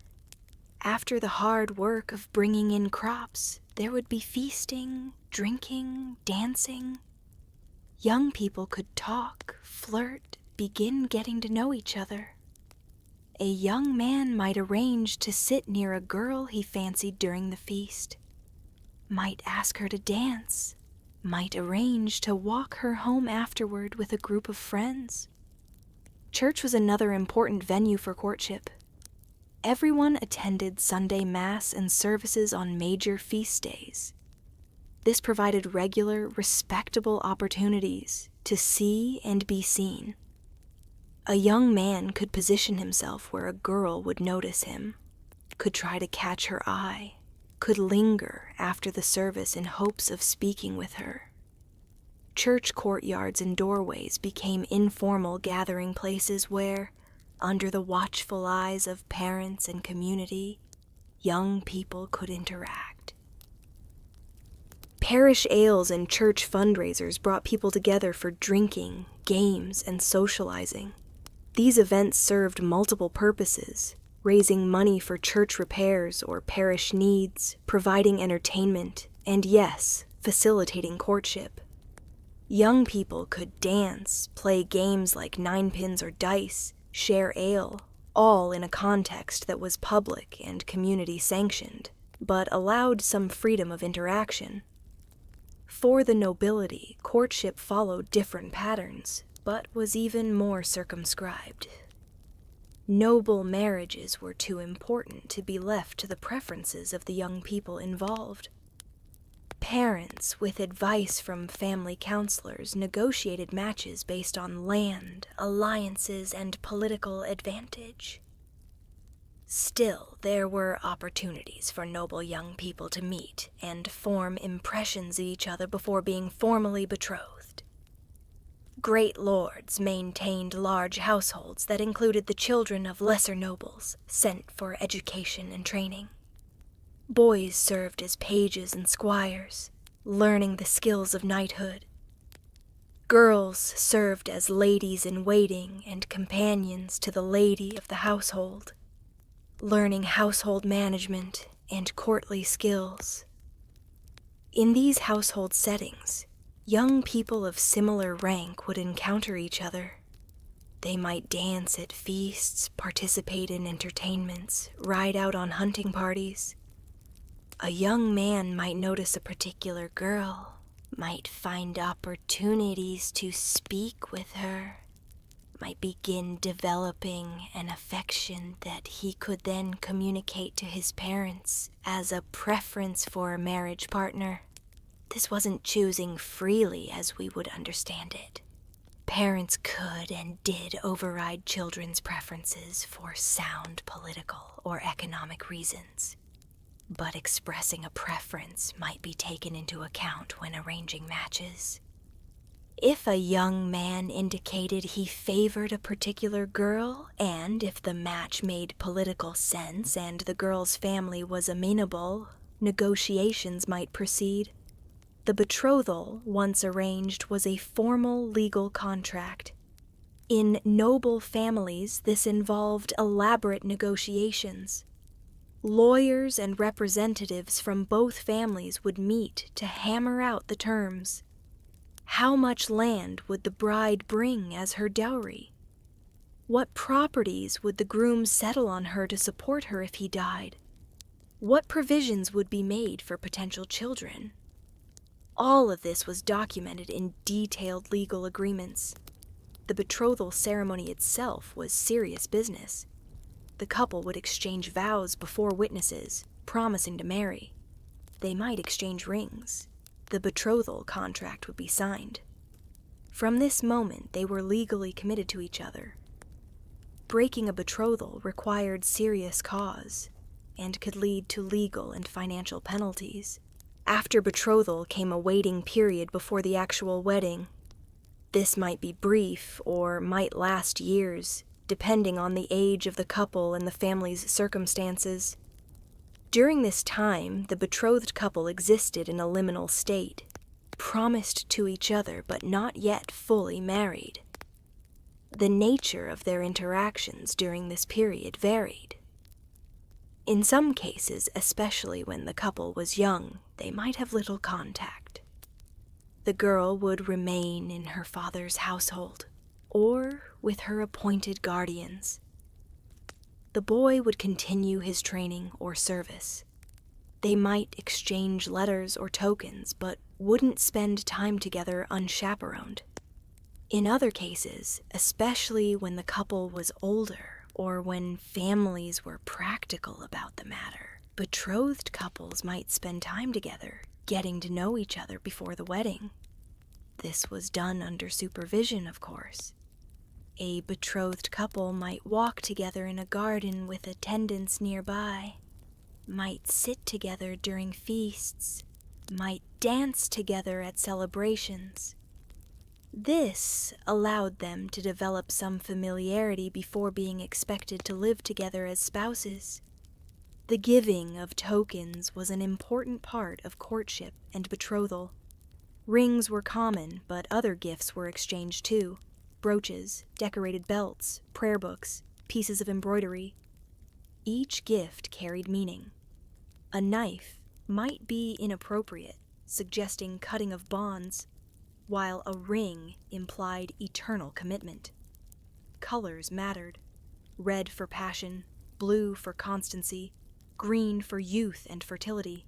Speaker 1: After the hard work of bringing in crops, there would be feasting, drinking, dancing. Young people could talk, flirt, begin getting to know each other. A young man might arrange to sit near a girl he fancied during the feast, might ask her to dance, might arrange to walk her home afterward with a group of friends. Church was another important venue for courtship. Everyone attended Sunday Mass and services on major feast days. This provided regular, respectable opportunities to see and be seen. A young man could position himself where a girl would notice him, could try to catch her eye, could linger after the service in hopes of speaking with her. Church courtyards and doorways became informal gathering places where, under the watchful eyes of parents and community, young people could interact. Parish ales and church fundraisers brought people together for drinking, games, and socializing. These events served multiple purposes, raising money for church repairs or parish needs, providing entertainment, and yes, facilitating courtship. Young people could dance, play games like ninepins or dice, share ale, all in a context that was public and community sanctioned, but allowed some freedom of interaction. For the nobility, courtship followed different patterns, but was even more circumscribed. Noble marriages were too important to be left to the preferences of the young people involved. Parents, with advice from family counselors, negotiated matches based on land, alliances, and political advantage. Still, there were opportunities for noble young people to meet and form impressions of each other before being formally betrothed. Great lords maintained large households that included the children of lesser nobles, sent for education and training. Boys served as pages and squires, learning the skills of knighthood. Girls served as ladies-in-waiting and companions to the lady of the household, learning household management and courtly skills. In these household settings, young people of similar rank would encounter each other. They might dance at feasts, participate in entertainments, ride out on hunting parties. A young man might notice a particular girl, might find opportunities to speak with her, might begin developing an affection that he could then communicate to his parents as a preference for a marriage partner. This wasn't choosing freely as we would understand it. Parents could and did override children's preferences for sound political or economic reasons. But expressing a preference might be taken into account when arranging matches. If a young man indicated he favored a particular girl, and if the match made political sense and the girl's family was amenable, negotiations might proceed. The betrothal, once arranged, was a formal legal contract. In noble families, this involved elaborate negotiations. Lawyers and representatives from both families would meet to hammer out the terms. How much land would the bride bring as her dowry? What properties would the groom settle on her to support her if he died? What provisions would be made for potential children? All of this was documented in detailed legal agreements. The betrothal ceremony itself was serious business. The couple would exchange vows before witnesses, promising to marry. They might exchange rings. The betrothal contract would be signed. From this moment, they were legally committed to each other. Breaking a betrothal required serious cause and could lead to legal and financial penalties. After betrothal came a waiting period before the actual wedding. This might be brief or might last years, depending on the age of the couple and the family's circumstances. During this time, the betrothed couple existed in a liminal state, promised to each other but not yet fully married. The nature of their interactions during this period varied. In some cases, especially when the couple was young, they might have little contact. The girl would remain in her father's household, or with her appointed guardians. The boy would continue his training or service. They might exchange letters or tokens, but wouldn't spend time together unchaperoned. In other cases, especially when the couple was older, or when families were practical about the matter, betrothed couples might spend time together, getting to know each other before the wedding. This was done under supervision, of course. A betrothed couple might walk together in a garden with attendants nearby, might sit together during feasts, might dance together at celebrations. This allowed them to develop some familiarity before being expected to live together as spouses. The giving of tokens was an important part of courtship and betrothal. Rings were common, but other gifts were exchanged too. Brooches, decorated belts, prayer books, pieces of embroidery. Each gift carried meaning. A knife might be inappropriate, suggesting cutting of bonds, while a ring implied eternal commitment. Colors mattered. Red for passion, blue for constancy, green for youth and fertility.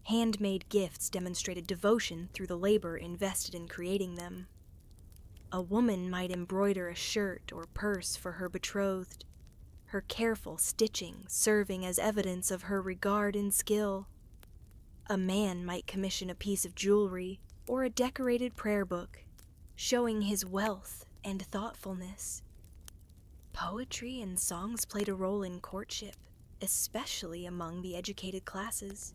Speaker 1: Handmade gifts demonstrated devotion through the labor invested in creating them. A woman might embroider a shirt or purse for her betrothed, her careful stitching serving as evidence of her regard and skill. A man might commission a piece of jewelry or a decorated prayer book, showing his wealth and thoughtfulness. Poetry and songs played a role in courtship, especially among the educated classes.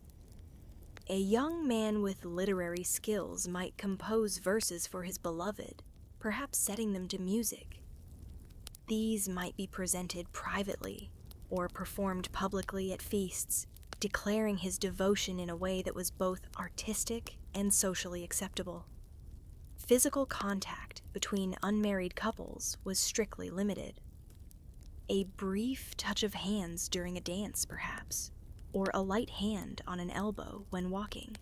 Speaker 1: A young man with literary skills might compose verses for his beloved, perhaps setting them to music. These might be presented privately or performed publicly at feasts, declaring his devotion in a way that was both artistic and socially acceptable. physical contact between unmarried couples was strictly limited. A brief touch of hands during a dance, perhaps, or a light hand on an elbow when walking.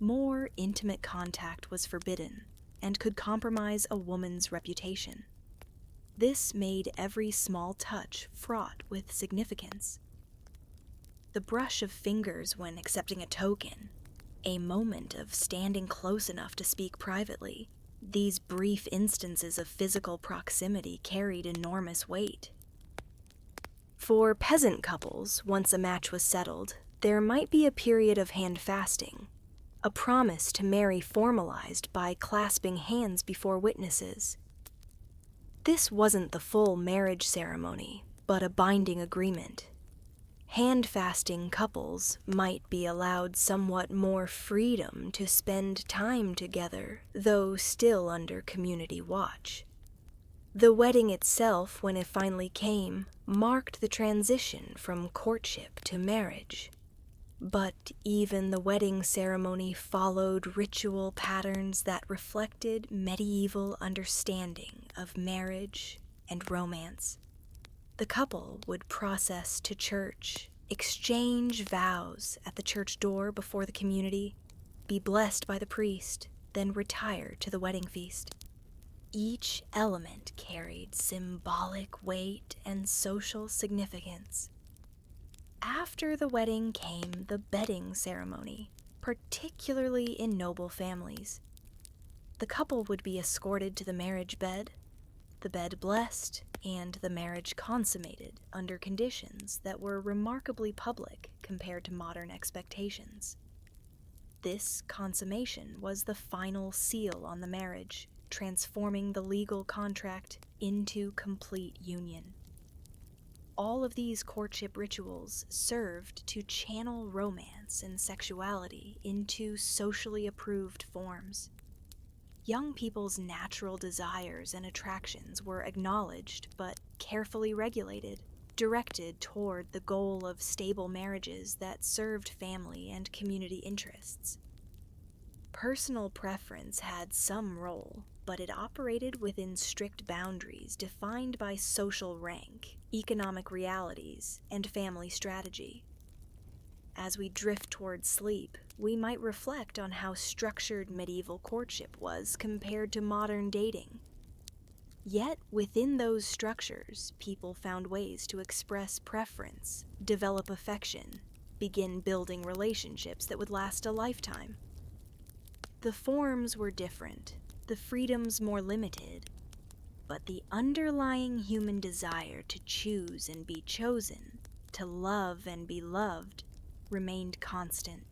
Speaker 1: More intimate contact was forbidden and could compromise a woman's reputation. This made every small touch fraught with significance. The brush of fingers when accepting a token, a moment of standing close enough to speak privately, these brief instances of physical proximity carried enormous weight. For peasant couples, once a match was settled, there might be a period of hand fasting, a promise to marry formalized by clasping hands before witnesses. This wasn't the full marriage ceremony, but a binding agreement. Hand-fasting couples might be allowed somewhat more freedom to spend time together, though still under community watch. The wedding itself, when it finally came, marked the transition from courtship to marriage. But even the wedding ceremony followed ritual patterns that reflected medieval understanding of marriage and romance. The couple would process to church, exchange vows at the church door before the community, be blessed by the priest, then retire to the wedding feast. Each element carried symbolic weight and social significance. After the wedding came the bedding ceremony, particularly in noble families. The couple would be escorted to the marriage bed, the bed blessed, and the marriage consummated under conditions that were remarkably public compared to modern expectations. This consummation was the final seal on the marriage, transforming the legal contract into complete union. All of these courtship rituals served to channel romance and sexuality into socially approved forms. Young people's natural desires and attractions were acknowledged but carefully regulated, directed toward the goal of stable marriages that served family and community interests. Personal preference had some role, but it operated within strict boundaries defined by social rank, economic realities, and family strategy. As we drift toward sleep, we might reflect on how structured medieval courtship was compared to modern dating. Yet, within those structures, people found ways to express preference, develop affection, begin building relationships that would last a lifetime. The forms were different, the freedoms more limited, but the underlying human desire to choose and be chosen, to love and be loved, remained constant.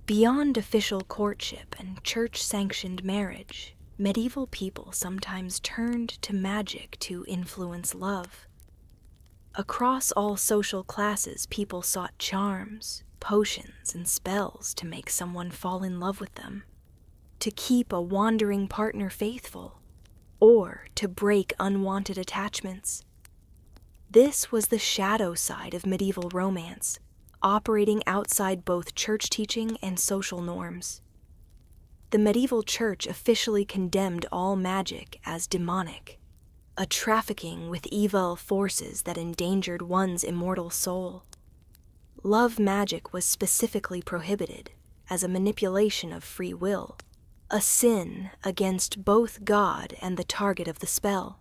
Speaker 1: Beyond official courtship and church-sanctioned marriage, medieval people sometimes turned to magic to influence love. Across all social classes, people sought charms, potions, and spells to make someone fall in love with them, to keep a wandering partner faithful, or to break unwanted attachments. This was the shadow side of medieval romance, operating outside both church teaching and social norms. The medieval church officially condemned all magic as demonic, a trafficking with evil forces that endangered one's immortal soul. Love magic was specifically prohibited as a manipulation of free will, a sin against both God and the target of the spell.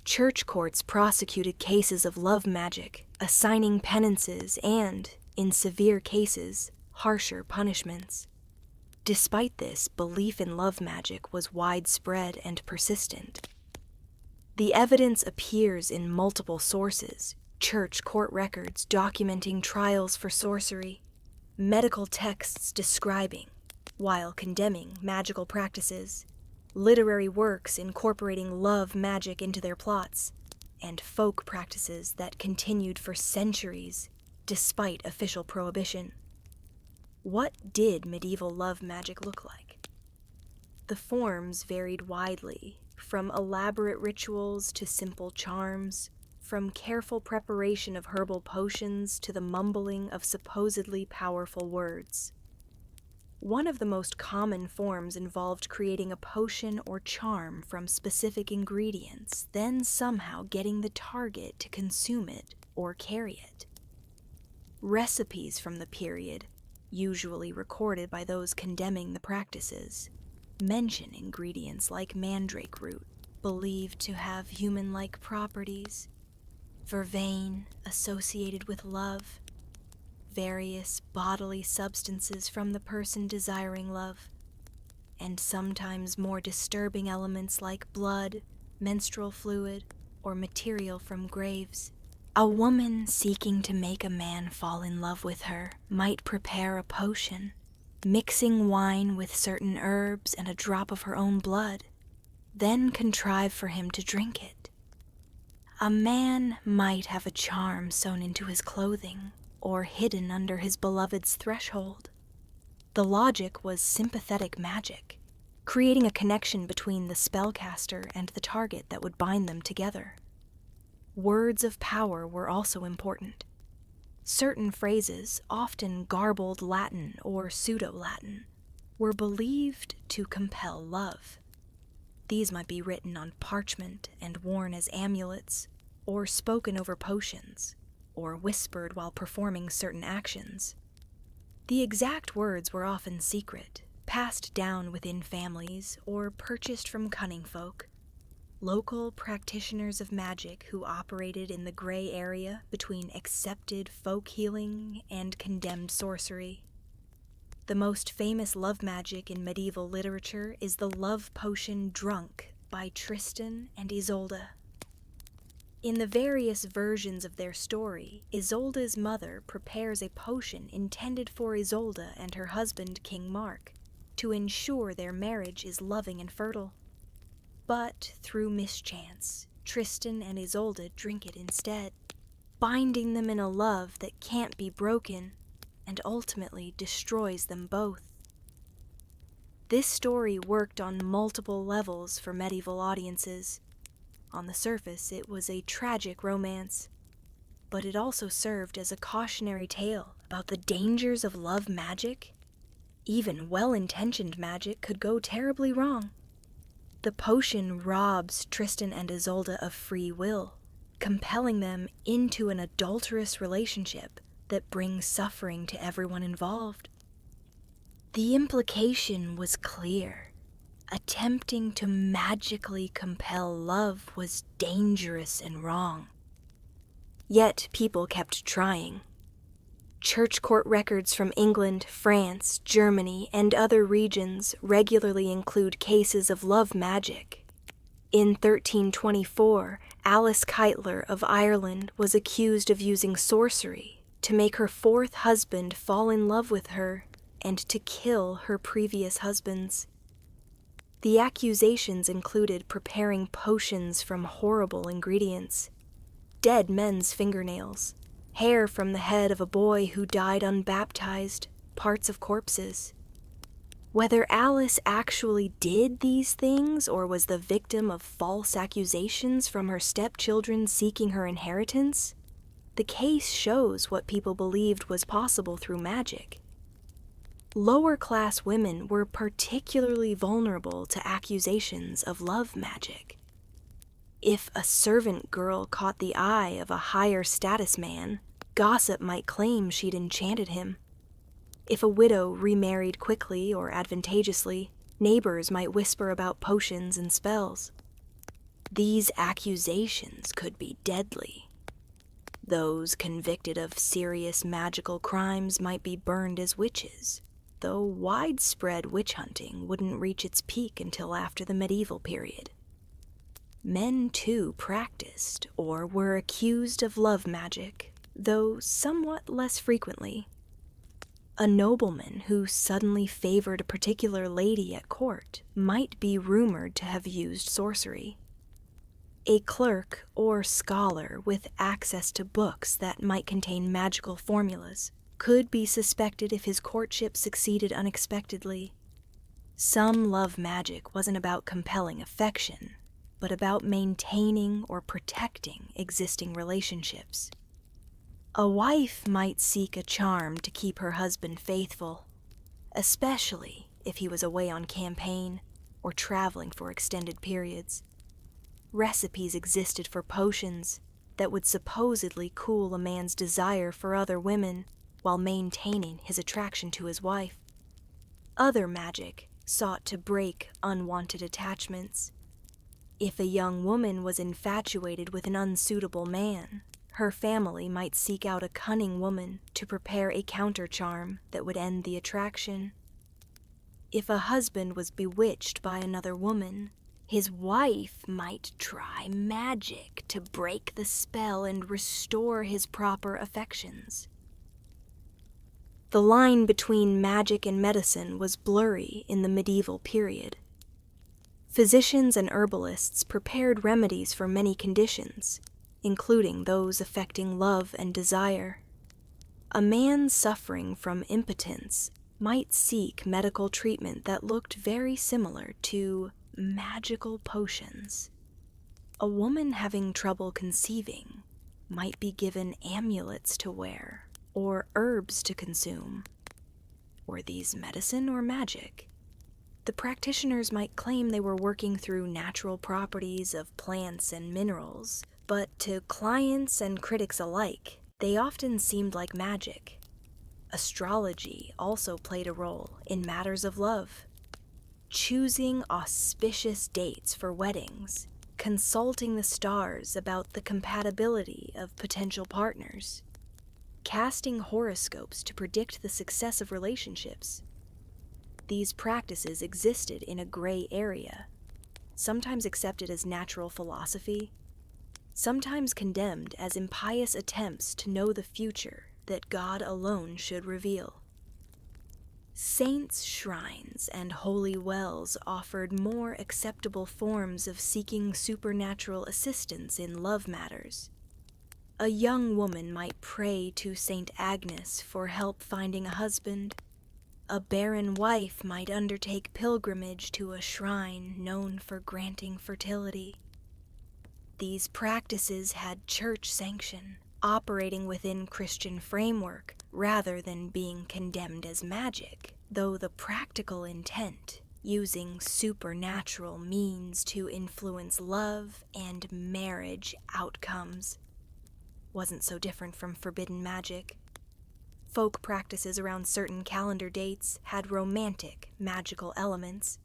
Speaker 1: Church courts prosecuted cases of love magic, assigning penances and, in severe cases, harsher punishments. Despite this, belief in love magic was widespread and persistent. The evidence appears in multiple sources: church court records documenting trials for sorcery, medical texts describing, while condemning, magical practices, literary works incorporating love magic into their plots, and folk practices that continued for centuries despite official prohibition. What did medieval love magic look like? The forms varied widely, from elaborate rituals to simple charms, from careful preparation of herbal potions to the mumbling of supposedly powerful words. One of the most common forms involved creating a potion or charm from specific ingredients, then somehow getting the target to consume it or carry it. Recipes from the period, usually recorded by those condemning the practices, mention ingredients like mandrake root, believed to have human-like properties, vervain, associated with love, various bodily substances from the person desiring love, and sometimes more disturbing elements like blood, menstrual fluid, or material from graves. A woman seeking to make a man fall in love with her might prepare a potion, mixing wine with certain herbs and a drop of her own blood, then contrive for him to drink it. A man might have a charm sewn into his clothing or hidden under his beloved's threshold. The logic was sympathetic magic, creating a connection between the spellcaster and the target that would bind them together. Words of power were also important. Certain phrases, often garbled Latin or pseudo-Latin, were believed to compel love. These might be written on parchment and worn as amulets, or spoken over potions, or whispered while performing certain actions. The exact words were often secret, passed down within families, or purchased from cunning folk. Local practitioners of magic who operated in the gray area between accepted folk healing and condemned sorcery. The most famous love magic in medieval literature is the love potion Drunk by Tristan and Isolde. In the various versions of their story, Isolde's mother prepares a potion intended for Isolde and her husband King Mark to ensure their marriage is loving and fertile. But through mischance, Tristan and Isolde drink it instead, binding them in a love that can't be broken and ultimately destroys them both. This story worked on multiple levels for medieval audiences. On the surface, it was a tragic romance, but it also served as a cautionary tale about the dangers of love magic. Even well-intentioned magic could go terribly wrong. The potion robs Tristan and Isolde of free will, compelling them into an adulterous relationship that brings suffering to everyone involved. The implication was clear. Attempting to magically compel love was dangerous and wrong. Yet people kept trying. Church court records from England, France, Germany, and other regions regularly include cases of love magic. In 1324, Alice Keitler of Ireland was accused of using sorcery to make her fourth husband fall in love with her and to kill her previous husbands. The accusations included preparing potions from horrible ingredients, dead men's fingernails, hair from the head of a boy who died unbaptized, parts of corpses. Whether Alice actually did these things or was the victim of false accusations from her stepchildren seeking her inheritance, the case shows what people believed was possible through magic. Lower-class women were particularly vulnerable to accusations of love magic. If a servant girl caught the eye of a higher status man, gossip might claim she'd enchanted him. If a widow remarried quickly or advantageously, neighbors might whisper about potions and spells. These accusations could be deadly. Those convicted of serious magical crimes might be burned as witches, though widespread witch hunting wouldn't reach its peak until after the medieval period. Men, too, practiced or were accused of love magic, though somewhat less frequently. A nobleman who suddenly favored a particular lady at court might be rumored to have used sorcery. A clerk or scholar with access to books that might contain magical formulas could be suspected if his courtship succeeded unexpectedly. Some love magic wasn't about compelling affection, but about maintaining or protecting existing relationships. A wife might seek a charm to keep her husband faithful. especially if he was away on campaign or traveling for extended periods. Recipes existed for potions that would supposedly cool a man's desire for other women while maintaining his attraction to his wife. Other magic sought to break unwanted attachments. If a young woman was infatuated with an unsuitable man, her family might seek out a cunning woman to prepare a counter-charm that would end the attraction. If a husband was bewitched by another woman, his wife might try magic to break the spell and restore his proper affections. The line between magic and medicine was blurry in the medieval period. Physicians and herbalists prepared remedies for many conditions, including those affecting love and desire. A man suffering from impotence might seek medical treatment that looked very similar to magical potions. A woman having trouble conceiving might be given amulets to wear or herbs to consume. Were these medicine or magic? The practitioners might claim they were working through natural properties of plants and minerals, but to clients and critics alike, they often seemed like magic. Astrology also played a role in matters of love. Choosing auspicious dates for weddings, consulting the stars about the compatibility of potential partners, casting horoscopes to predict the success of relationships. These practices existed in a gray area, sometimes accepted as natural philosophy, sometimes condemned as impious attempts to know the future that God alone should reveal. Saints' shrines and holy wells offered more acceptable forms of seeking supernatural assistance in love matters. A young woman might pray to Saint Agnes for help finding a husband. A barren wife might undertake pilgrimage to a shrine known for granting fertility. These practices had church sanction, operating within Christian framework rather than being condemned as magic, though the practical intent, using supernatural means to influence love and marriage outcomes, wasn't so different from forbidden magic. Folk practices around certain calendar dates had romantic, magical elements.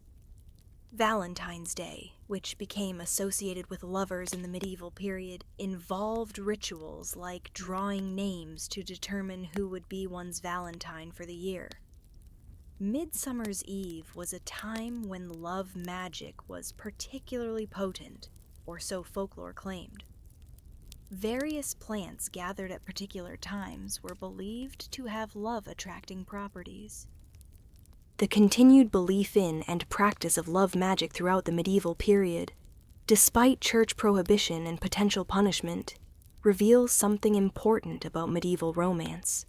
Speaker 1: Valentine's Day, which became associated with lovers in the medieval period, involved rituals like drawing names to determine who would be one's Valentine for the year. Midsummer's Eve was a time when love magic was particularly potent, or so folklore claimed. Various plants gathered at particular times were believed to have love-attracting properties. The continued belief in and practice of love magic throughout the medieval period, despite church prohibition and potential punishment, reveals something important about medieval romance.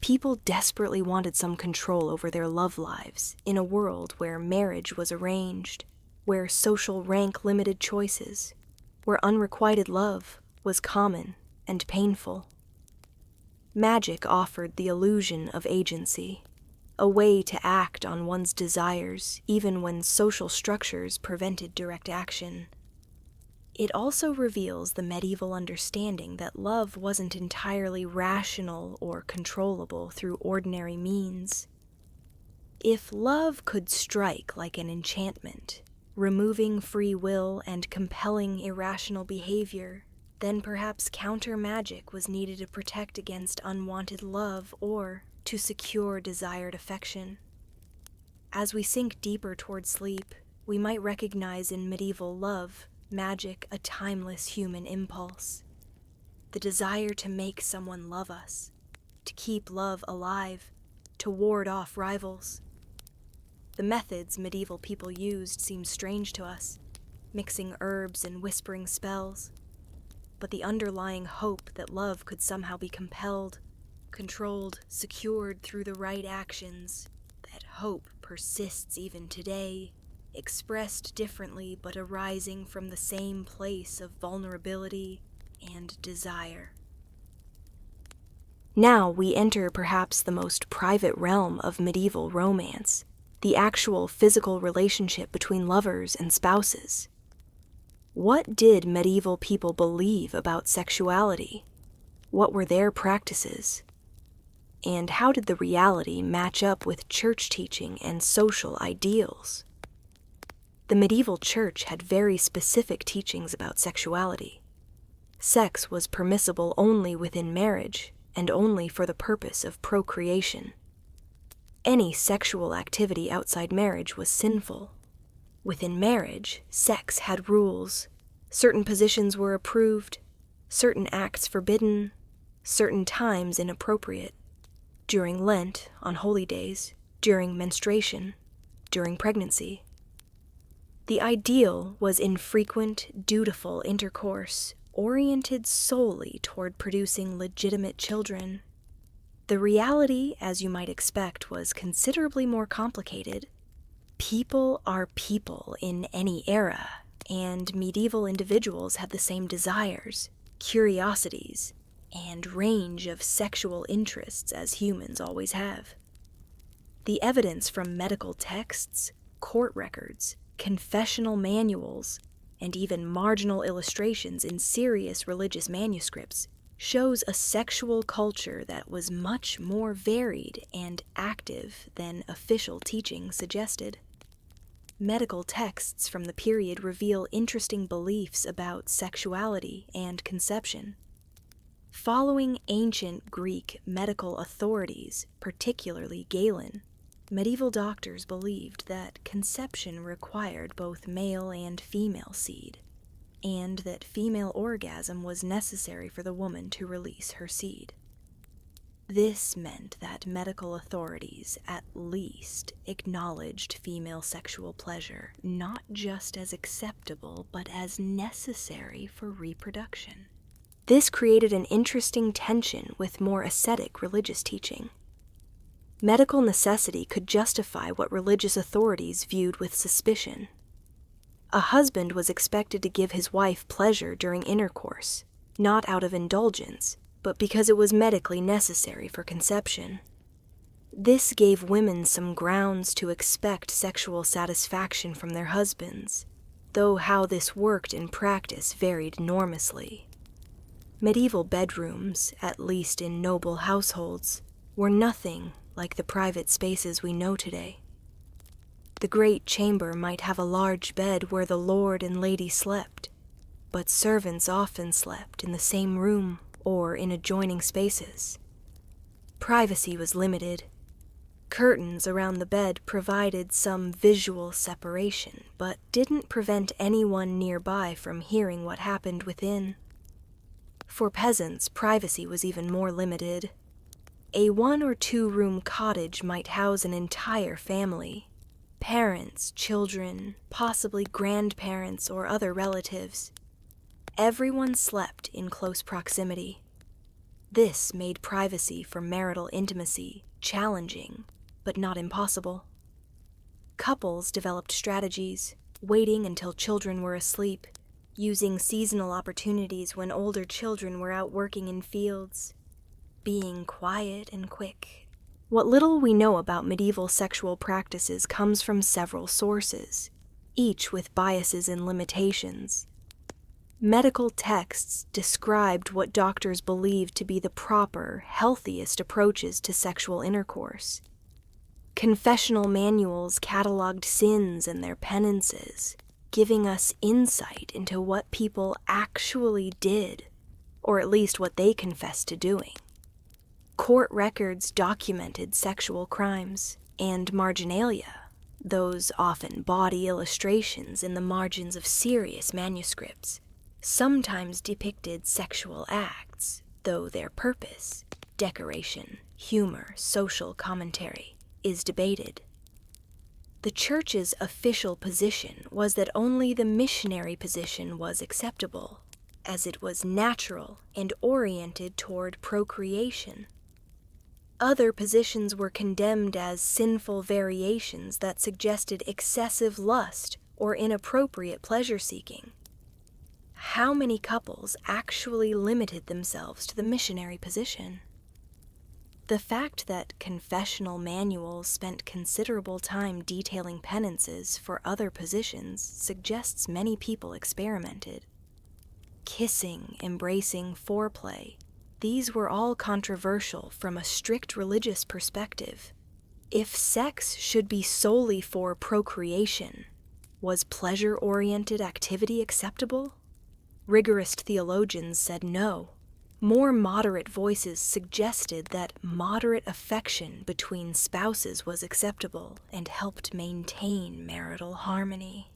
Speaker 1: People desperately wanted some control over their love lives in a world where marriage was arranged, where social rank limited choices, where unrequited love was common and painful. Magic offered the illusion of agency, a way to act on one's desires even when social structures prevented direct action. It also reveals the medieval understanding that love wasn't entirely rational or controllable through ordinary means. If love could strike like an enchantment, removing free will and compelling irrational behavior, then perhaps counter-magic was needed to protect against unwanted love or to secure desired affection. As we sink deeper toward sleep, we might recognize in medieval love, magic, a timeless human impulse. The desire to make someone love us, to keep love alive, to ward off rivals. The methods medieval people used seem strange to us, mixing herbs and whispering spells. But the underlying hope that love could somehow be compelled, controlled, secured through the right actions, that hope persists even today, expressed differently but arising from the same place of vulnerability and desire. Now we enter perhaps the most private realm of medieval romance, the actual physical relationship between lovers and spouses. What did medieval people believe about sexuality? What were their practices? And how did the reality match up with church teaching and social ideals? The medieval church had very specific teachings about sexuality. Sex was permissible only within marriage and only for the purpose of procreation. Any sexual activity outside marriage was sinful. Within marriage, sex had rules. Certain positions were approved, certain acts forbidden, certain times inappropriate. During Lent, on holy days, during menstruation, during pregnancy. The ideal was infrequent, dutiful intercourse, oriented solely toward producing legitimate children. The reality, as you might expect, was considerably more complicated. People are people in any era, and medieval individuals had the same desires, curiosities, and range of sexual interests as humans always have. The evidence from medical texts, court records, confessional manuals, and even marginal illustrations in serious religious manuscripts shows a sexual culture that was much more varied and active than official teaching suggested. Medical texts from the period reveal interesting beliefs about sexuality and conception. Following ancient Greek medical authorities, particularly Galen, medieval doctors believed that conception required both male and female seed, and that female orgasm was necessary for the woman to release her seed. This meant that medical authorities at least acknowledged female sexual pleasure not just as acceptable, but as necessary for reproduction. This created an interesting tension with more ascetic religious teaching. Medical necessity could justify what religious authorities viewed with suspicion. A husband was expected to give his wife pleasure during intercourse, not out of indulgence, but because it was medically necessary for conception. This gave women some grounds to expect sexual satisfaction from their husbands, though how this worked in practice varied enormously. Medieval bedrooms, at least in noble households, were nothing like the private spaces we know today. The great chamber might have a large bed where the lord and lady slept, but servants often slept in the same room or in adjoining spaces. Privacy was limited. Curtains around the bed provided some visual separation, but didn't prevent anyone nearby from hearing what happened within. For peasants, privacy was even more limited. A 1 or 2 room cottage might house an entire family. Parents, children, possibly grandparents or other relatives. Everyone slept in close proximity. This made privacy for marital intimacy challenging, but not impossible. Couples developed strategies, waiting until children were asleep, using seasonal opportunities when older children were out working in fields, being quiet and quick. What little we know about medieval sexual practices comes from several sources, each with biases and limitations. Medical texts described what doctors believed to be the proper, healthiest approaches to sexual intercourse. Confessional manuals cataloged sins and their penances, giving us insight into what people actually did, or at least what they confessed to doing. Court records documented sexual crimes and marginalia, those often bawdy illustrations in the margins of serious manuscripts, sometimes depicted sexual acts, though their purpose, decoration, humor, social commentary, is debated. The Church's official position was that only the missionary position was acceptable, as it was natural and oriented toward procreation. Other positions were condemned as sinful variations that suggested excessive lust or inappropriate pleasure-seeking. How many couples actually limited themselves to the missionary position? The fact that confessional manuals spent considerable time detailing penances for other positions suggests many people experimented. Kissing, embracing, foreplay, these were all controversial from a strict religious perspective. If sex should be solely for procreation, was pleasure-oriented activity acceptable? Rigorous theologians said no. More moderate voices suggested that moderate affection between spouses was acceptable and helped maintain marital harmony.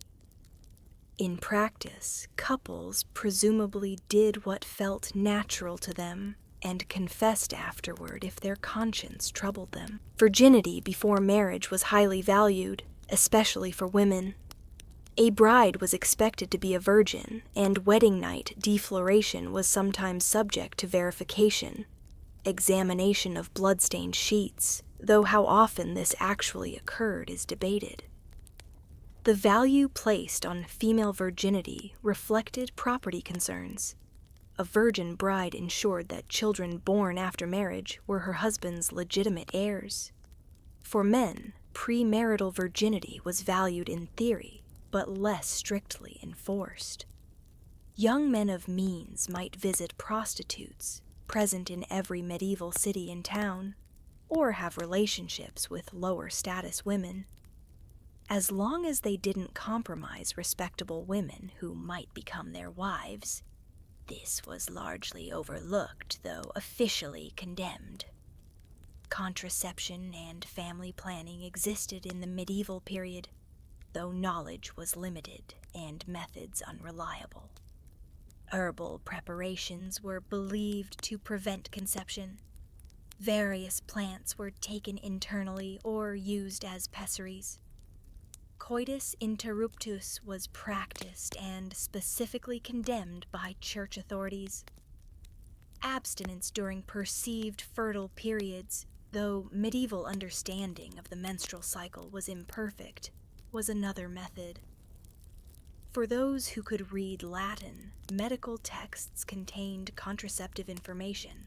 Speaker 1: In practice, couples presumably did what felt natural to them and confessed afterward if their conscience troubled them. Virginity before marriage was highly valued, especially for women. A bride was expected to be a virgin, and wedding night defloration was sometimes subject to verification, examination of blood-stained sheets, though how often this actually occurred is debated. The value placed on female virginity reflected property concerns. A virgin bride ensured that children born after marriage were her husband's legitimate heirs. For men, premarital virginity was valued in theory, but less strictly enforced. Young men of means might visit prostitutes, present in every medieval city and town, or have relationships with lower status women. As long as they didn't compromise respectable women who might become their wives, this was largely overlooked, though officially condemned. Contraception and family planning existed in the medieval period, though knowledge was limited and methods unreliable. Herbal preparations were believed to prevent conception. Various plants were taken internally or used as pessaries. Coitus interruptus was practiced and specifically condemned by church authorities. Abstinence during perceived fertile periods, though medieval understanding of the menstrual cycle was imperfect, was another method. For those who could read Latin, medical texts contained contraceptive information,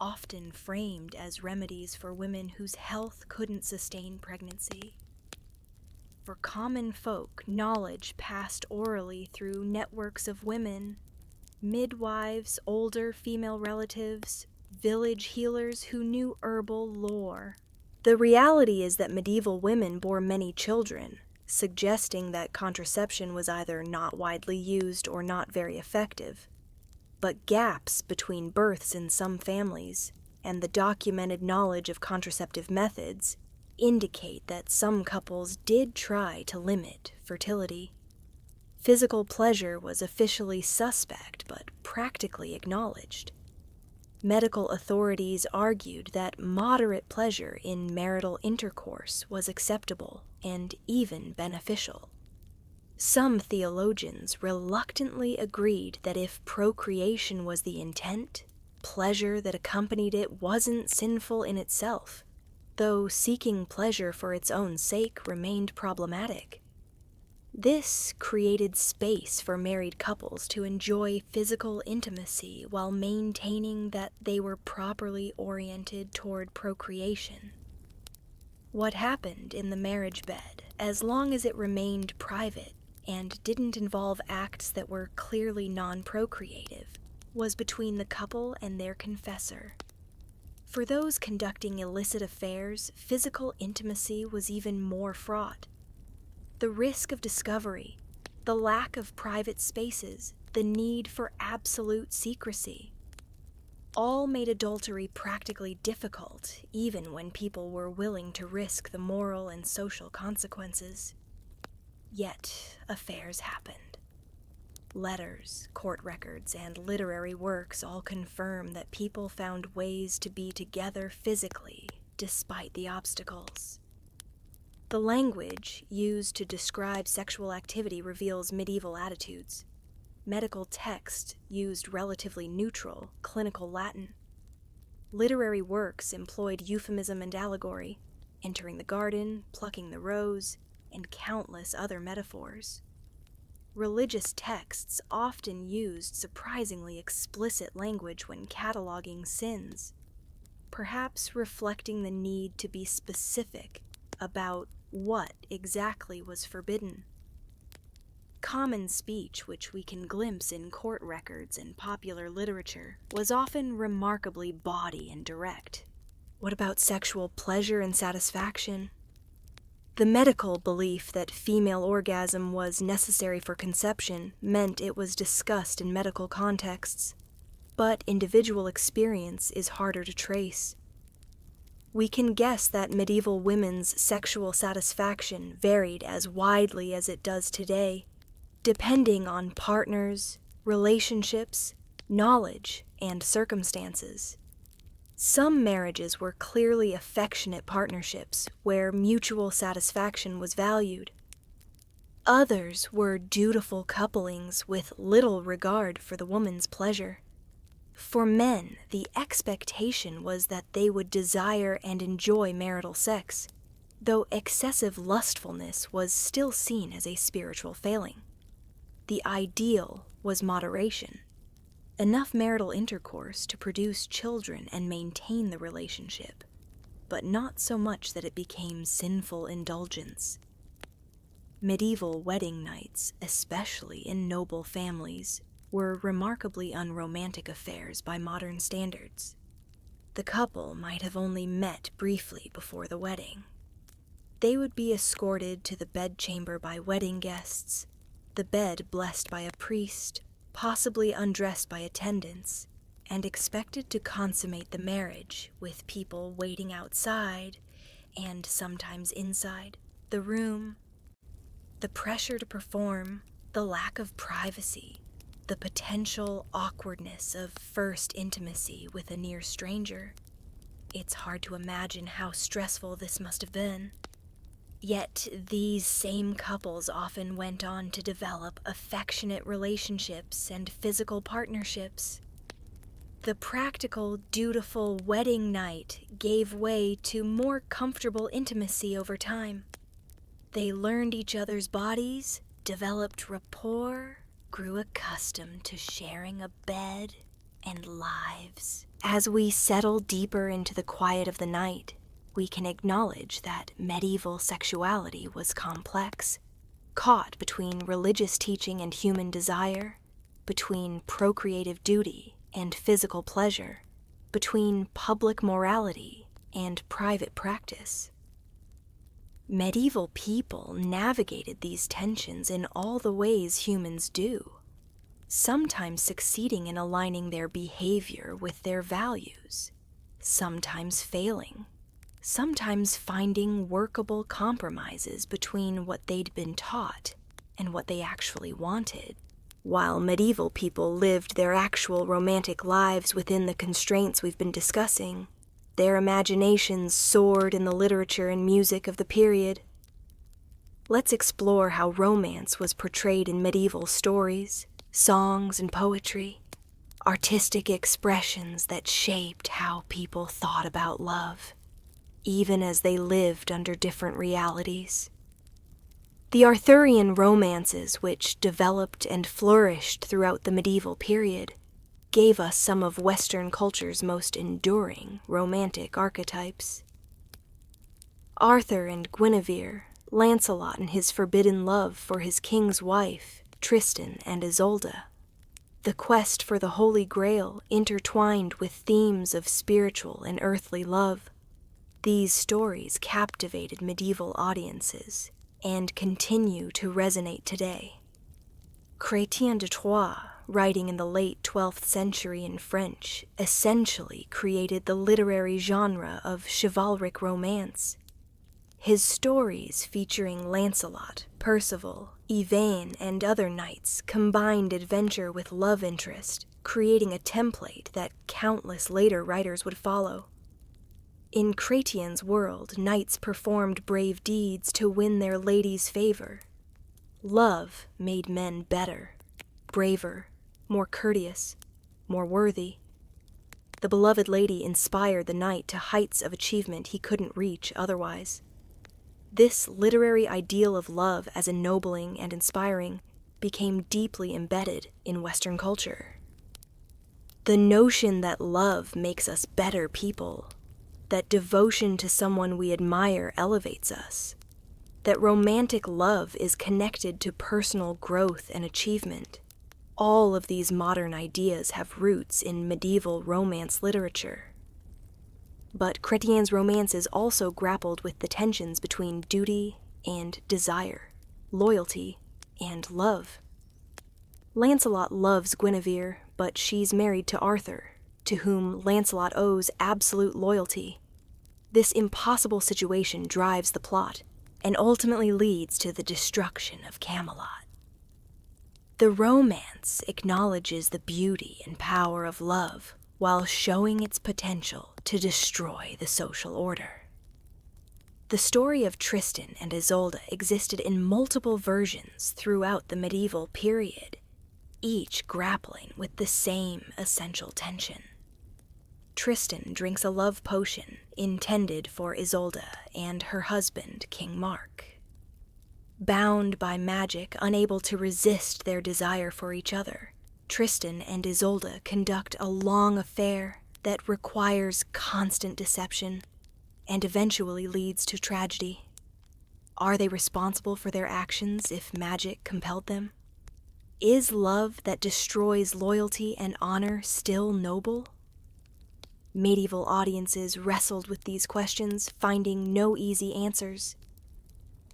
Speaker 1: often framed as remedies for women whose health couldn't sustain pregnancy. For common folk, knowledge passed orally through networks of women, midwives, older female relatives, village healers who knew herbal lore. The reality is that medieval women bore many children, suggesting that contraception was either not widely used or not very effective. But gaps between births in some families and the documented knowledge of contraceptive methods indicate that some couples did try to limit fertility. Physical pleasure was officially suspect but practically acknowledged. Medical authorities argued that moderate pleasure in marital intercourse was acceptable and even beneficial. Some theologians reluctantly agreed that if procreation was the intent, pleasure that accompanied it wasn't sinful in itself, though seeking pleasure for its own sake remained problematic. This created space for married couples to enjoy physical intimacy while maintaining that they were properly oriented toward procreation. What happened in the marriage bed, as long as it remained private and didn't involve acts that were clearly non-procreative, was between the couple and their confessor. For those conducting illicit affairs, physical intimacy was even more fraught. The risk of discovery, the lack of private spaces, the need for absolute secrecy, all made adultery practically difficult, even when people were willing to risk the moral and social consequences. Yet, affairs happened. Letters, court records, and literary works all confirm that people found ways to be together physically, despite the obstacles. The language used to describe sexual activity reveals medieval attitudes. Medical text used relatively neutral, clinical Latin. Literary works employed euphemism and allegory, entering the garden, plucking the rose, and countless other metaphors. Religious texts often used surprisingly explicit language when cataloging sins. perhaps reflecting the need to be specific about what exactly was forbidden. Common speech, which we can glimpse in court records and popular literature, was often remarkably bawdy and direct. What about sexual pleasure and satisfaction? The medical belief that female orgasm was necessary for conception meant it was discussed in medical contexts, but individual experience is harder to trace. We can guess that medieval women's sexual satisfaction varied as widely as it does today, depending on partners, relationships, knowledge, and circumstances. Some marriages were clearly affectionate partnerships where mutual satisfaction was valued. Others were dutiful couplings with little regard for the woman's pleasure. For men, the expectation was that they would desire and enjoy marital sex, though excessive lustfulness was still seen as a spiritual failing. The ideal was moderation. Enough marital intercourse to produce children and maintain the relationship, but not so much that it became sinful indulgence. Medieval wedding nights, especially in noble families, were remarkably unromantic affairs by modern standards. The couple might have only met briefly before the wedding. They would be escorted to the bedchamber by wedding guests, the bed blessed by a priest, possibly undressed by attendants, and expected to consummate the marriage with people waiting outside, and sometimes inside, the room. The pressure to perform, the lack of privacy, the potential awkwardness of first intimacy with a near stranger. It's hard to imagine how stressful this must have been. Yet these same couples often went on to develop affectionate relationships and physical partnerships. The practical, dutiful wedding night gave way to more comfortable intimacy over time. They learned each other's bodies, developed rapport, grew accustomed to sharing a bed and lives. As we settle deeper into the quiet of the night, we can acknowledge that medieval sexuality was complex, caught between religious teaching and human desire, between procreative duty and physical pleasure, between public morality and private practice. Medieval people navigated these tensions in all the ways humans do, sometimes succeeding in aligning their behavior with their values, sometimes failing, sometimes finding workable compromises between what they'd been taught and what they actually wanted. While medieval people lived their actual romantic lives within the constraints we've been discussing, their imaginations soared in the literature and music of the period. Let's explore how romance was portrayed in medieval stories, songs, and poetry, artistic expressions that shaped how people thought about love, even as they lived under different realities. The Arthurian romances, which developed and flourished throughout the medieval period, gave us some of Western culture's most enduring romantic archetypes. Arthur and Guinevere, Lancelot and his forbidden love for his king's wife, Tristan and Isolde. The quest for the Holy Grail intertwined with themes of spiritual and earthly love. These stories captivated medieval audiences and continue to resonate today. Chrétien de Troyes, writing in the late 12th century in French, essentially created the literary genre of chivalric romance. His stories featuring Lancelot, Percival, Yvain, and other knights combined adventure with love interest, creating a template that countless later writers would follow. In Chrétien's world, knights performed brave deeds to win their lady's favor. Love made men better, braver, more courteous, more worthy. The beloved lady inspired the knight to heights of achievement he couldn't reach otherwise. This literary ideal of love as ennobling and inspiring became deeply embedded in Western culture. The notion that love makes us better people that devotion to someone we admire elevates us, that romantic love is connected to personal growth and achievement. All of these modern ideas have roots in medieval romance literature. But Chrétien's romances also grappled with the tensions between duty and desire, loyalty and love. Lancelot loves Guinevere, but she's married to Arthur, to whom Lancelot owes absolute loyalty. This impossible situation drives the plot and ultimately leads to the destruction of Camelot. The romance acknowledges the beauty and power of love while showing its potential to destroy the social order. The story of Tristan and Isolde existed in multiple versions throughout the medieval period, each grappling with the same essential tension. Tristan drinks a love potion intended for Isolde and her husband, King Mark. Bound by magic, unable to resist their desire for each other, Tristan and Isolde conduct a long affair that requires constant deception and eventually leads to tragedy. Are they responsible for their actions if magic compelled them? Is love that destroys loyalty and honor still noble? Medieval audiences wrestled with these questions, finding no easy answers.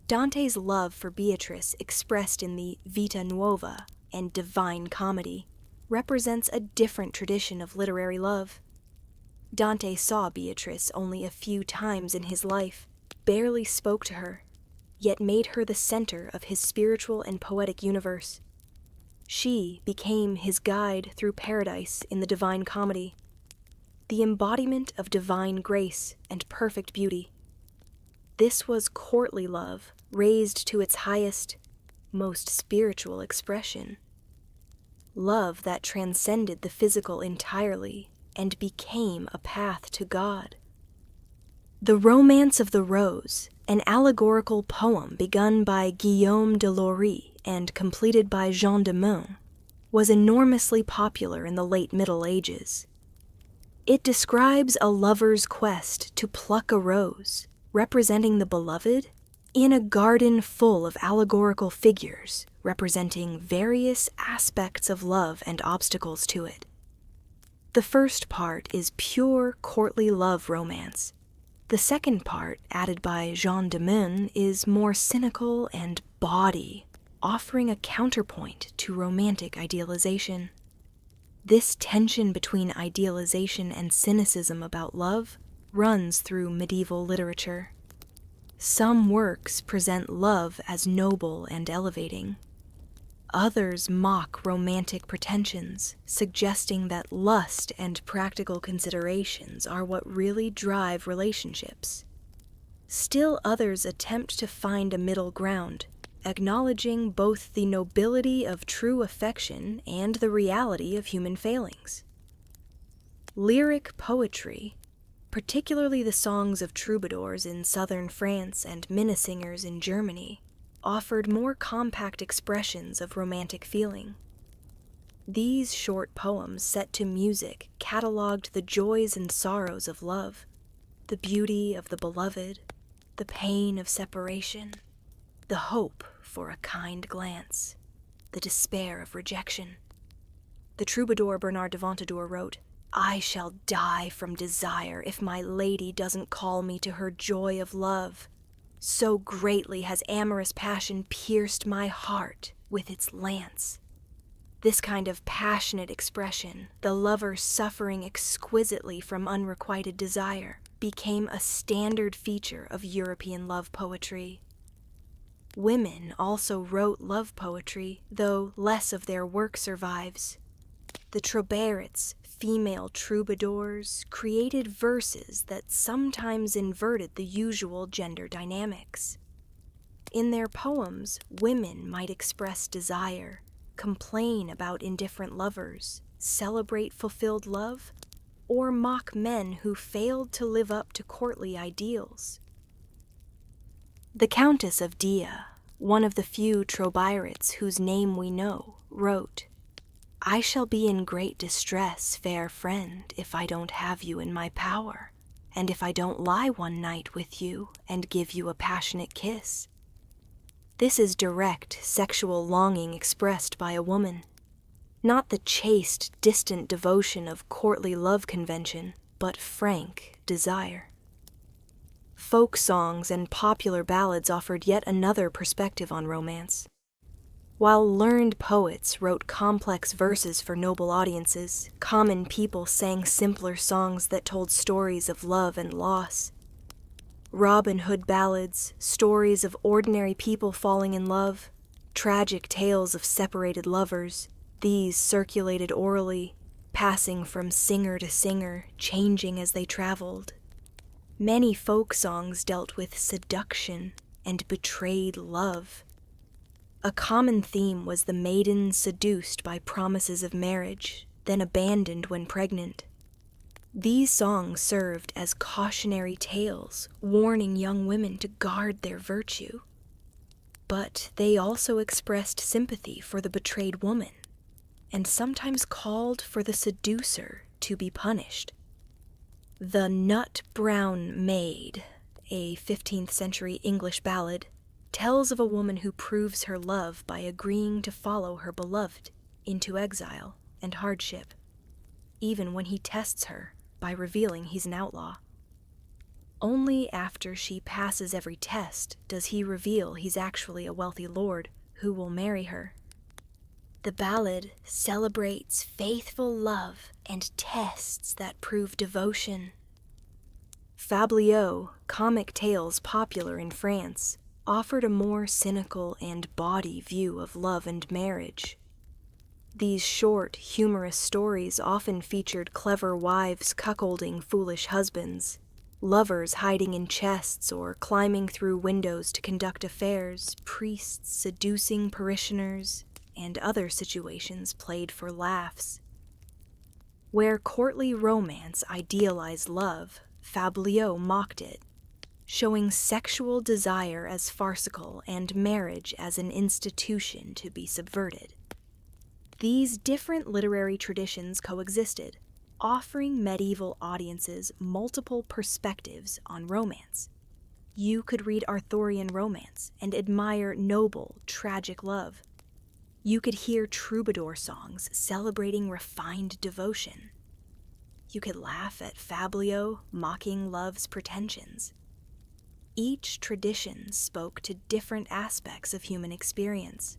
Speaker 1: Dante's love for Beatrice, expressed in the Vita Nuova and Divine Comedy, represents a different tradition of literary love. Dante saw Beatrice only a few times in his life, barely spoke to her, yet made her the center of his spiritual and poetic universe. She became his guide through paradise in the Divine Comedy, the embodiment of divine grace and perfect beauty. This was courtly love, raised to its highest, most spiritual expression. Love that transcended the physical entirely and became a path to God. The Romance of the Rose, an allegorical poem begun by Guillaume de Lorry and completed by Jean de Meun, was enormously popular in the late Middle Ages. It describes a lover's quest to pluck a rose, representing the beloved, in a garden full of allegorical figures representing various aspects of love and obstacles to it. The first part is pure courtly love romance. The second part, added by Jean de Meun, is more cynical and bawdy, offering a counterpoint to romantic idealization. This tension between idealization and cynicism about love runs through medieval literature. Some works present love as noble and elevating. Others mock romantic pretensions, suggesting that lust and practical considerations are what really drive relationships. Still others attempt to find a middle ground, acknowledging both the nobility of true affection and the reality of human failings. Lyric poetry, particularly the songs of troubadours in southern France and minnesingers in Germany, offered more compact expressions of romantic feeling. These short poems set to music cataloged the joys and sorrows of love, the beauty of the beloved, the pain of separation, the hope for a kind glance, the despair of rejection. The troubadour Bernard de Ventadour wrote, "I shall die from desire if my lady doesn't call me to her joy of love. So greatly has amorous passion pierced my heart with its lance." This kind of passionate expression, the lover suffering exquisitely from unrequited desire, became a standard feature of European love poetry. Women also wrote love poetry, though less of their work survives. The troubadours, female troubadours, created verses that sometimes inverted the usual gender dynamics. In their poems, women might express desire, complain about indifferent lovers, celebrate fulfilled love, or mock men who failed to live up to courtly ideals. The Countess of Dia, one of the few troubadours whose name we know, wrote, "I shall be in great distress, fair friend, if I don't have you in my power. And if I don't lie one night with you and give you a passionate kiss? This is direct sexual longing expressed by a woman. Not the chaste, distant devotion of courtly love convention, but frank desire. Folk songs and popular ballads offered yet another perspective on romance. While learned poets wrote complex verses for noble audiences, common people sang simpler songs that told stories of love and loss. Robin Hood ballads, stories of ordinary people falling in love, tragic tales of separated lovers, these circulated orally, passing from singer to singer, changing as they traveled. Many folk songs dealt with seduction and betrayed love. A common theme was the maiden seduced by promises of marriage, then abandoned when pregnant. These songs served as cautionary tales, warning young women to guard their virtue. But they also expressed sympathy for the betrayed woman, and sometimes called for the seducer to be punished. The Nut Brown Maid, a 15th century English ballad, tells of a woman who proves her love by agreeing to follow her beloved into exile and hardship, even when he tests her by revealing he's an outlaw. Only after she passes every test does he reveal he's actually a wealthy lord who will marry her. The ballad celebrates faithful love and tests that prove devotion. Fabliaux, comic tales popular in France, offered a more cynical and bawdy view of love and marriage. These short, humorous stories often featured clever wives cuckolding foolish husbands, lovers hiding in chests or climbing through windows to conduct affairs, priests seducing parishioners, and other situations played for laughs. Where courtly romance idealized love, Fabliaux mocked it, showing sexual desire as farcical and marriage as an institution to be subverted. These different literary traditions coexisted, offering medieval audiences multiple perspectives on romance. You could read Arthurian romance and admire noble, tragic love. You could hear troubadour songs celebrating refined devotion. You could laugh at Fabliaux mocking love's pretensions. Each tradition spoke to different aspects of human experience.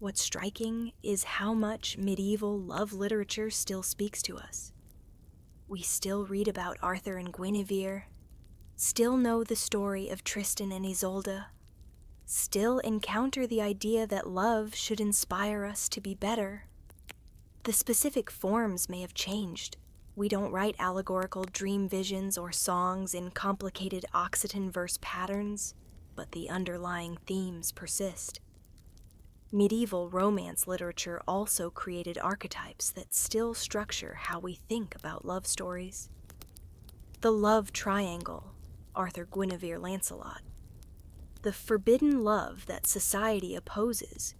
Speaker 1: What's striking is how much medieval love literature still speaks to us. We still read about Arthur and Guinevere, still know the story of Tristan and Isolde, still encounter the idea that love should inspire us to be better. The specific forms may have changed. We don't write allegorical dream visions or songs in complicated Occitan verse patterns, but the underlying themes persist. Medieval romance literature also created archetypes that still structure how we think about love stories. The love triangle, Arthur, Guinevere, Lancelot. The forbidden love that society opposes,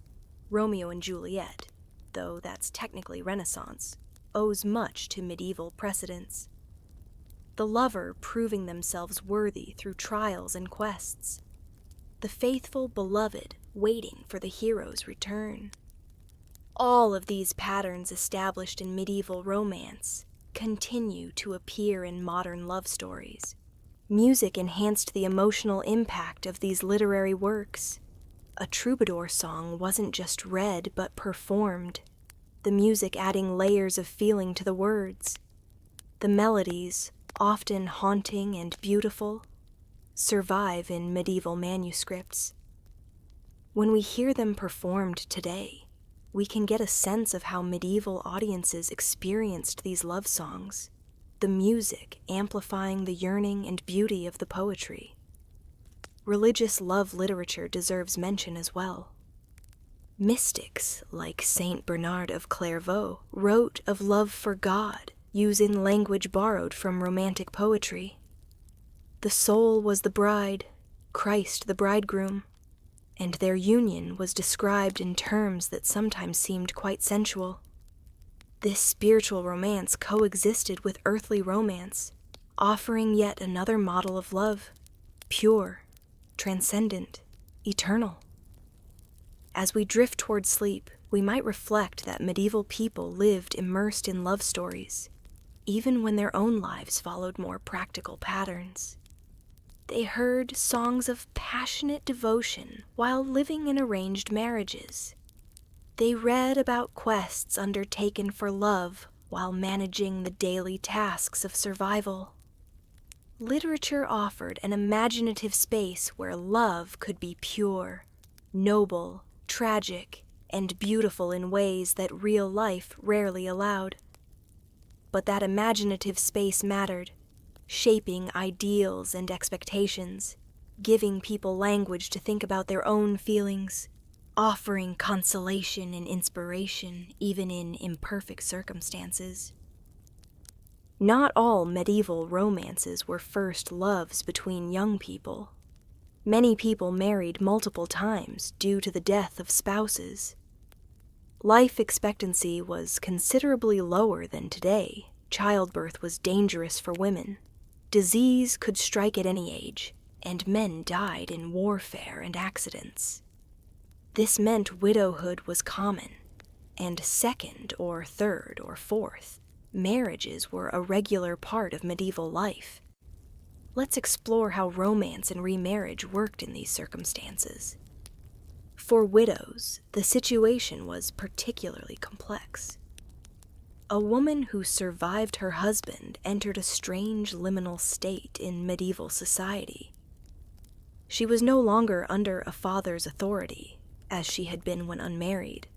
Speaker 1: Romeo and Juliet, though that's technically Renaissance, owes much to medieval precedents. The lover proving themselves worthy through trials and quests. The faithful beloved waiting for the hero's return. All of these patterns established in medieval romance continue to appear in modern love stories. Music enhanced the emotional impact of these literary works. A troubadour song wasn't just read but performed, the music adding layers of feeling to the words. The melodies, often haunting and beautiful, survive in medieval manuscripts. When we hear them performed today, we can get a sense of how medieval audiences experienced these love songs, the music amplifying the yearning and beauty of the poetry. Religious love literature deserves mention as well. Mystics like Saint Bernard of Clairvaux wrote of love for God, using language borrowed from romantic poetry. The soul was the bride, Christ the bridegroom, and their union was described in terms that sometimes seemed quite sensual. This spiritual romance coexisted with earthly romance, offering yet another model of love, pure, transcendent, eternal. As we drift toward sleep, we might reflect that medieval people lived immersed in love stories, even when their own lives followed more practical patterns. They heard songs of passionate devotion while living in arranged marriages. They read about quests undertaken for love while managing the daily tasks of survival. Literature offered an imaginative space where love could be pure, noble, tragic, and beautiful in ways that real life rarely allowed. But that imaginative space mattered, shaping ideals and expectations, giving people language to think about their own feelings, offering consolation and inspiration even in imperfect circumstances. Not all medieval romances were first loves between young people. Many people married multiple times due to the death of spouses. Life expectancy was considerably lower than today. Childbirth was dangerous for women. Disease could strike at any age, and men died in warfare and accidents. This meant widowhood was common, and second or third or fourth marriages were a regular part of medieval life. Let's explore how romance and remarriage worked in these circumstances. For widows, the situation was particularly complex. A woman who survived her husband entered a strange liminal state in medieval society. She was no longer under a father's authority, as she had been when unmarried,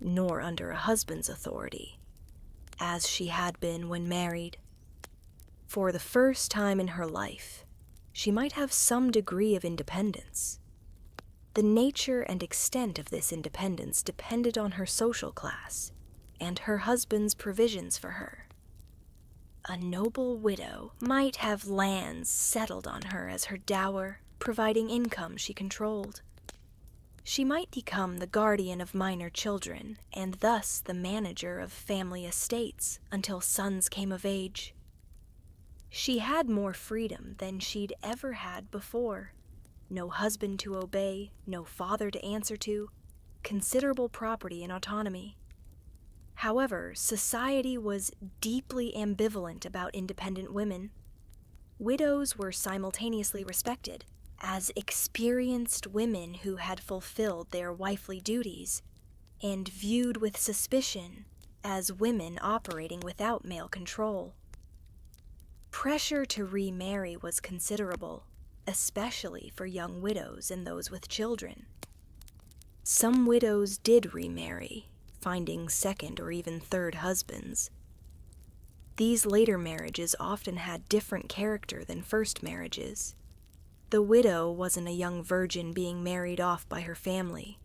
Speaker 1: nor under a husband's authority, as she had been when married. For the first time in her life, she might have some degree of independence. The nature and extent of this independence depended on her social class and her husband's provisions for her. A noble widow might have lands settled on her as her dower, providing income she controlled. She might become the guardian of minor children and thus the manager of family estates until sons came of age. She had more freedom than she'd ever had before. No husband to obey, no father to answer to, considerable property and autonomy. However, society was deeply ambivalent about independent women. Widows were simultaneously respected as experienced women who had fulfilled their wifely duties, and viewed with suspicion as women operating without male control. Pressure to remarry was considerable, especially for young widows and those with children. Some widows did remarry, finding second or even third husbands. These later marriages often had different character than first marriages. The widow wasn't a young virgin being married off by her family.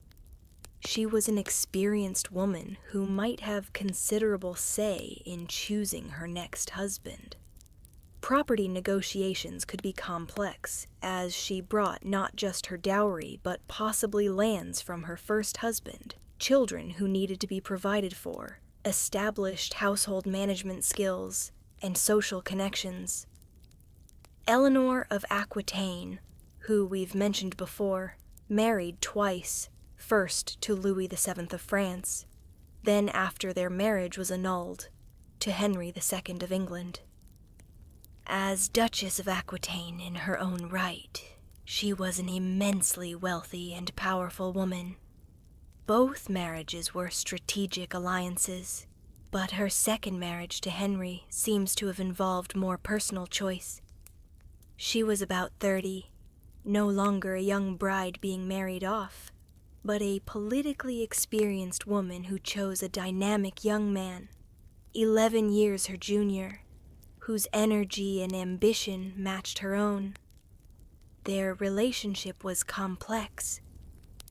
Speaker 1: She was an experienced woman who might have considerable say in choosing her next husband. Property negotiations could be complex, as she brought not just her dowry but possibly lands from her first husband, children who needed to be provided for, established household management skills, and social connections. Eleanor of Aquitaine, who we've mentioned before, married twice, first to Louis VII of France, then after their marriage was annulled, to Henry II of England. As Duchess of Aquitaine in her own right, she was an immensely wealthy and powerful woman. Both marriages were strategic alliances, but her second marriage to Henry seems to have involved more personal choice. She was about 30, no longer a young bride being married off, but a politically experienced woman who chose a dynamic young man, 11 years her junior, whose energy and ambition matched her own. Their relationship was complex,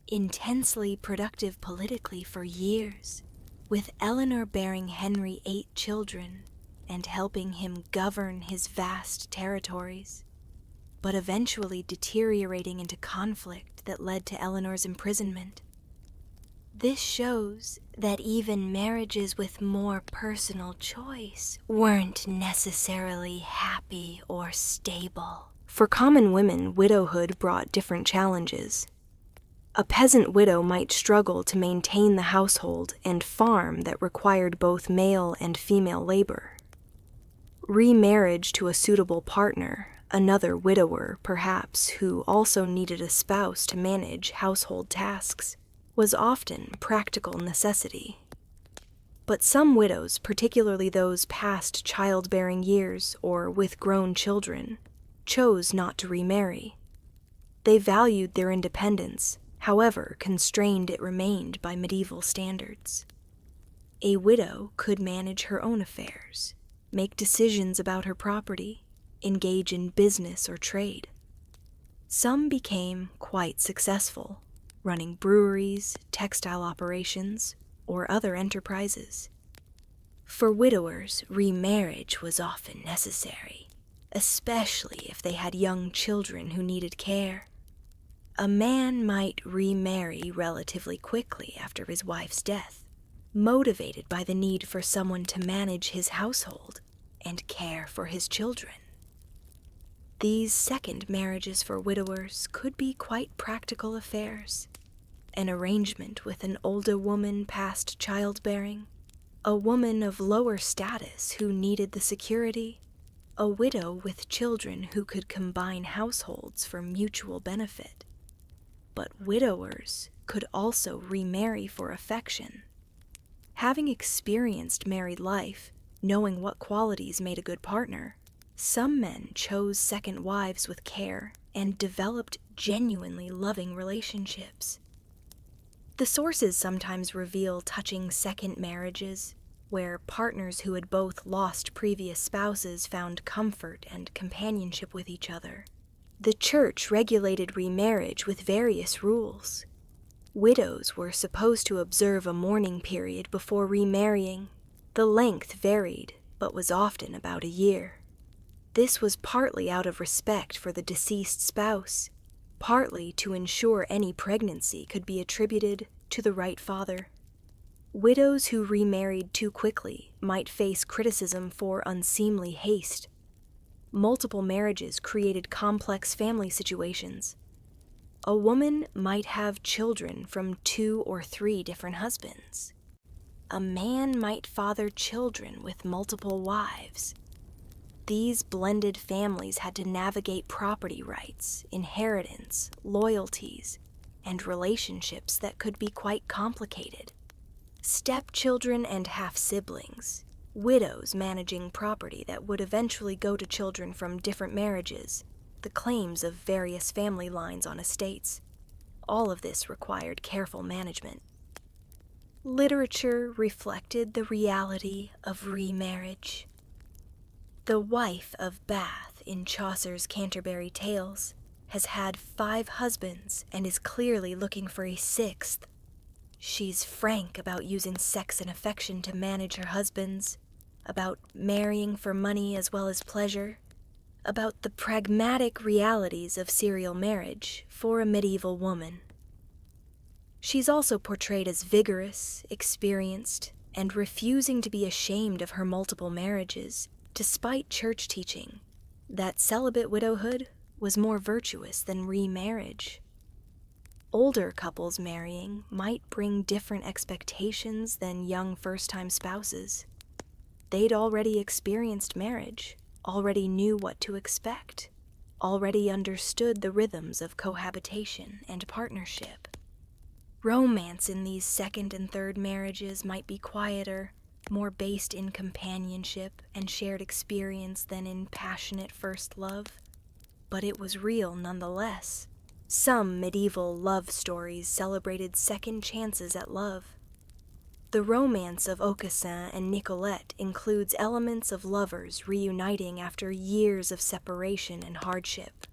Speaker 1: intensely productive politically for years, with Eleanor bearing Henry 8 children and helping him govern his vast territories, but eventually deteriorating into conflict that led to Eleanor's imprisonment. This shows that even marriages with more personal choice weren't necessarily happy or stable. For common women, widowhood brought different challenges. A peasant widow might struggle to maintain the household and farm that required both male and female labor. Remarriage to a suitable partner, another widower perhaps, who also needed a spouse to manage household tasks, was often practical necessity. But some widows, particularly those past childbearing years or with grown children, chose not to remarry. They valued their independence, however constrained it remained by medieval standards. A widow could manage her own affairs, make decisions about her property, engage in business or trade. Some became quite successful, running breweries, textile operations, or other enterprises. For widowers, remarriage was often necessary, especially if they had young children who needed care. A man might remarry relatively quickly after his wife's death, motivated by the need for someone to manage his household and care for his children. These second marriages for widowers could be quite practical affairs. An arrangement with an older woman past childbearing, a woman of lower status who needed the security, a widow with children who could combine households for mutual benefit. But widowers could also remarry for affection. Having experienced married life, knowing what qualities made a good partner, some men chose second wives with care and developed genuinely loving relationships. The sources sometimes reveal touching second marriages, where partners who had both lost previous spouses found comfort and companionship with each other. The church regulated remarriage with various rules. Widows were supposed to observe a mourning period before remarrying. The length varied, but was often about a year. This was partly out of respect for the deceased spouse, partly to ensure any pregnancy could be attributed to the right father. Widows who remarried too quickly might face criticism for unseemly haste. Multiple marriages created complex family situations. A woman might have children from 2 or 3 different husbands. A man might father children with multiple wives. These blended families had to navigate property rights, inheritance, loyalties, and relationships that could be quite complicated. Stepchildren and half-siblings, widows managing property that would eventually go to children from different marriages, the claims of various family lines on estates. All of this required careful management. Literature reflected the reality of remarriage. The wife of Bath in Chaucer's Canterbury Tales has had 5 husbands and is clearly looking for a 6th. She's frank about using sex and affection to manage her husbands, about marrying for money as well as pleasure, about the pragmatic realities of serial marriage for a medieval woman. She's also portrayed as vigorous, experienced, and refusing to be ashamed of her multiple marriages, despite church teaching that celibate widowhood was more virtuous than remarriage. Older couples marrying might bring different expectations than young first-time spouses. They'd already experienced marriage, already knew what to expect, already understood the rhythms of cohabitation and partnership. Romance in these second and third marriages might be quieter, more based in companionship and shared experience than in passionate first love, but it was real nonetheless. Some medieval love stories celebrated second chances at love. The romance of Aucassin and Nicolette includes elements of lovers reuniting after years of separation and hardship.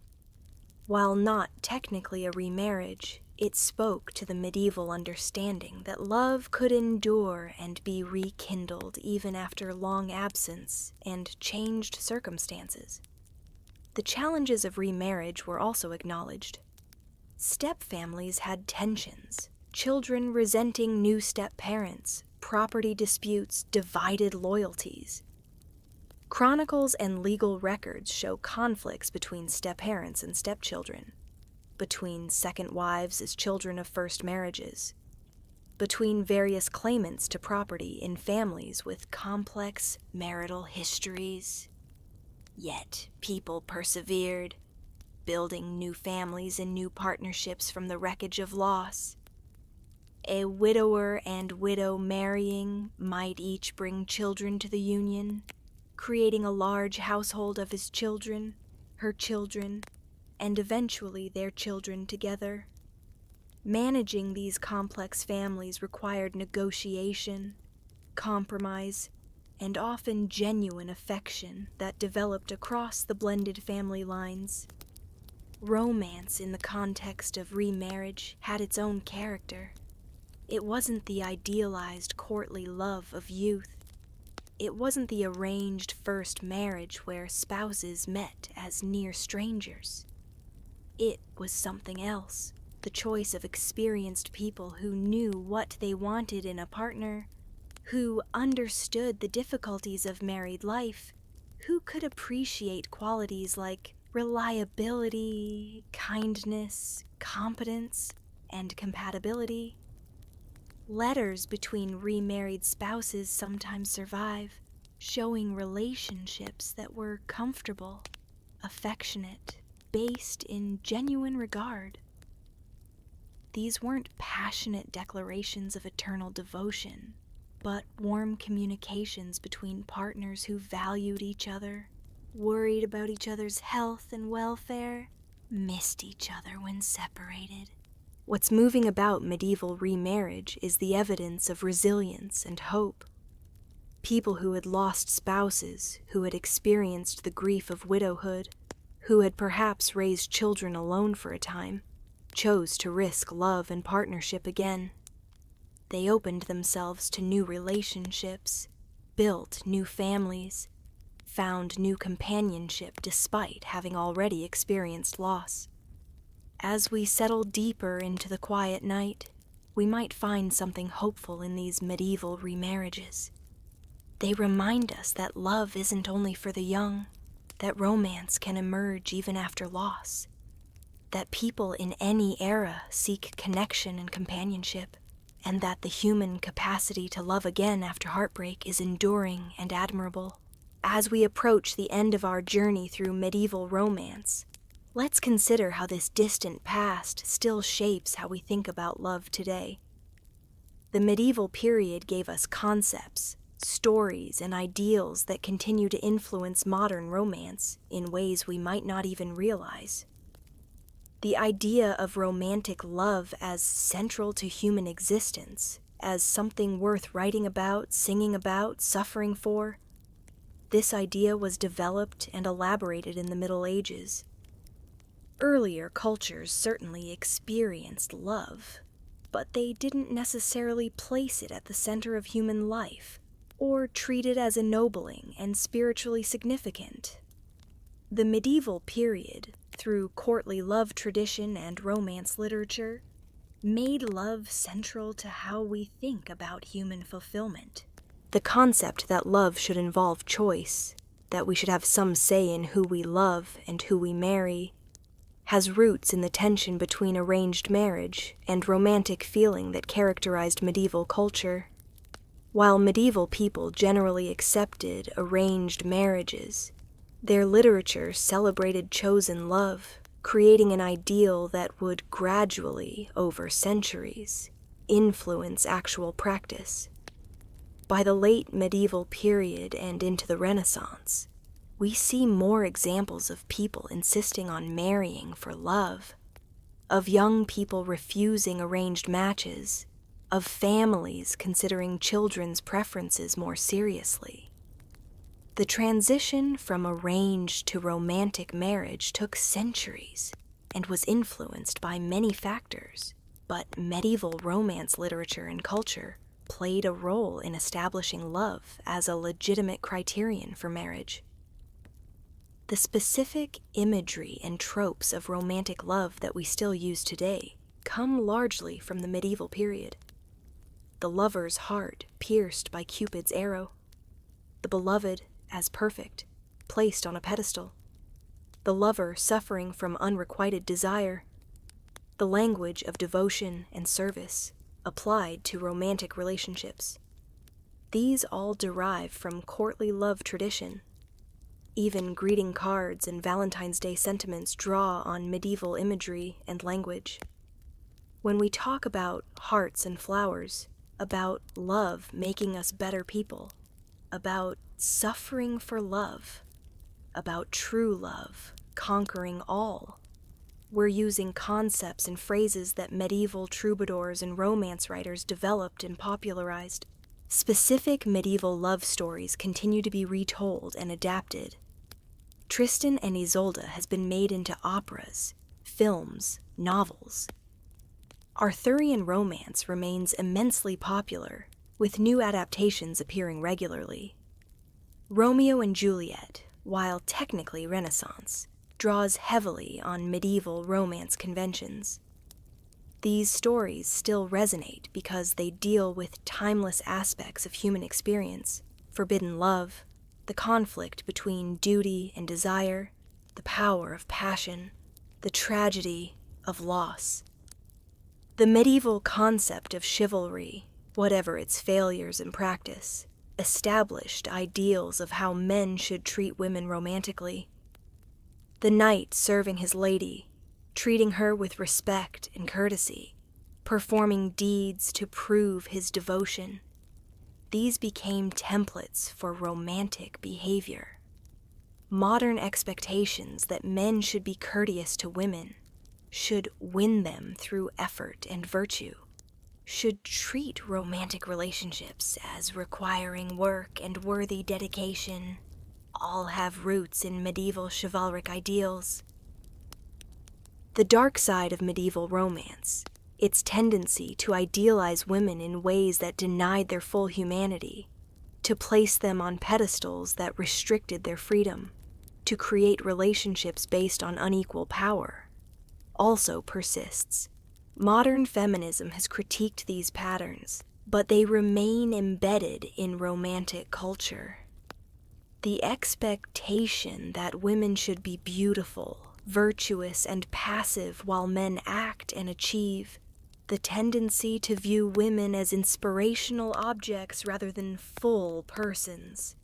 Speaker 1: While not technically a remarriage, it spoke to the medieval understanding that love could endure and be rekindled even after long absence and changed circumstances. The challenges of remarriage were also acknowledged. Step families had tensions. children resenting new step-parents, property disputes, divided loyalties. Chronicles and legal records show conflicts between step-parents and stepchildren, between second wives as children of first marriages, between various claimants to property in families with complex marital histories. Yet people persevered, building new families and new partnerships from the wreckage of loss. A widower and widow marrying might each bring children to the union, creating a large household of his children, her children, and eventually their children together. Managing these complex families required negotiation, compromise, and often genuine affection that developed across the blended family lines. Romance in the context of remarriage had its own character. It wasn't the idealized courtly love of youth. It wasn't the arranged first marriage where spouses met as near strangers. It was something else, the choice of experienced people who knew what they wanted in a partner, who understood the difficulties of married life, who could appreciate qualities like reliability, kindness, competence, and compatibility. Letters between remarried spouses sometimes survive, showing relationships that were comfortable, affectionate, based in genuine regard. These weren't passionate declarations of eternal devotion, but warm communications between partners who valued each other, worried about each other's health and welfare, missed each other when separated. What's moving about medieval remarriage is the evidence of resilience and hope. People who had lost spouses, who had experienced the grief of widowhood, who had perhaps raised children alone for a time, chose to risk love and partnership again. They opened themselves to new relationships, built new families, found new companionship despite having already experienced loss. As we settle deeper into the quiet night, we might find something hopeful in these medieval remarriages. They remind us that love isn't only for the young, that romance can emerge even after loss, that people in any era seek connection and companionship, and that the human capacity to love again after heartbreak is enduring and admirable. As we approach the end of our journey through medieval romance, let's consider how this distant past still shapes how we think about love today. The medieval period gave us concepts, stories, and ideals that continue to influence modern romance in ways we might not even realize. The idea of romantic love as central to human existence, as something worth writing about, singing about, suffering for, this idea was developed and elaborated in the Middle Ages. Earlier cultures certainly experienced love, but they didn't necessarily place it at the center of human life, or treat it as ennobling and spiritually significant. The medieval period, through courtly love tradition and romance literature, made love central to how we think about human fulfillment. The concept that love should involve choice, that we should have some say in who we love and who we marry, has roots in the tension between arranged marriage and romantic feeling that characterized medieval culture. While medieval people generally accepted arranged marriages, their literature celebrated chosen love, creating an ideal that would gradually, over centuries, influence actual practice. By the late medieval period and into the Renaissance, we see more examples of people insisting on marrying for love, of young people refusing arranged matches, of families considering children's preferences more seriously. The transition from arranged to romantic marriage took centuries and was influenced by many factors, but medieval romance literature and culture played a role in establishing love as a legitimate criterion for marriage. The specific imagery and tropes of romantic love that we still use today come largely from the medieval period. The lover's heart pierced by Cupid's arrow, the beloved as perfect, placed on a pedestal, the lover suffering from unrequited desire, the language of devotion and service applied to romantic relationships. These all derive from courtly love tradition. Even greeting cards and Valentine's Day sentiments draw on medieval imagery and language. When we talk about hearts and flowers, about love making us better people, about suffering for love, about true love conquering all, we're using concepts and phrases that medieval troubadours and romance writers developed and popularized. Specific medieval love stories continue to be retold and adapted. Tristan and Isolde has been made into operas, films, novels. Arthurian romance remains immensely popular, with new adaptations appearing regularly. Romeo and Juliet, while technically Renaissance, draws heavily on medieval romance conventions. These stories still resonate because they deal with timeless aspects of human experience: forbidden love, the conflict between duty and desire, the power of passion, the tragedy of loss. The medieval concept of chivalry, whatever its failures in practice, established ideals of how men should treat women romantically. The knight serving his lady, treating her with respect and courtesy, performing deeds to prove his devotion. These became templates for romantic behavior. Modern expectations that men should be courteous to women, should win them through effort and virtue, should treat romantic relationships as requiring work and worthy dedication, all have roots in medieval chivalric ideals. The dark side of medieval romance, its tendency to idealize women in ways that denied their full humanity, to place them on pedestals that restricted their freedom, to create relationships based on unequal power, also persists. Modern feminism has critiqued these patterns, but they remain embedded in romantic culture. The expectation that women should be beautiful, virtuous, and passive while men act and achieve, the tendency to view women as inspirational objects rather than full persons.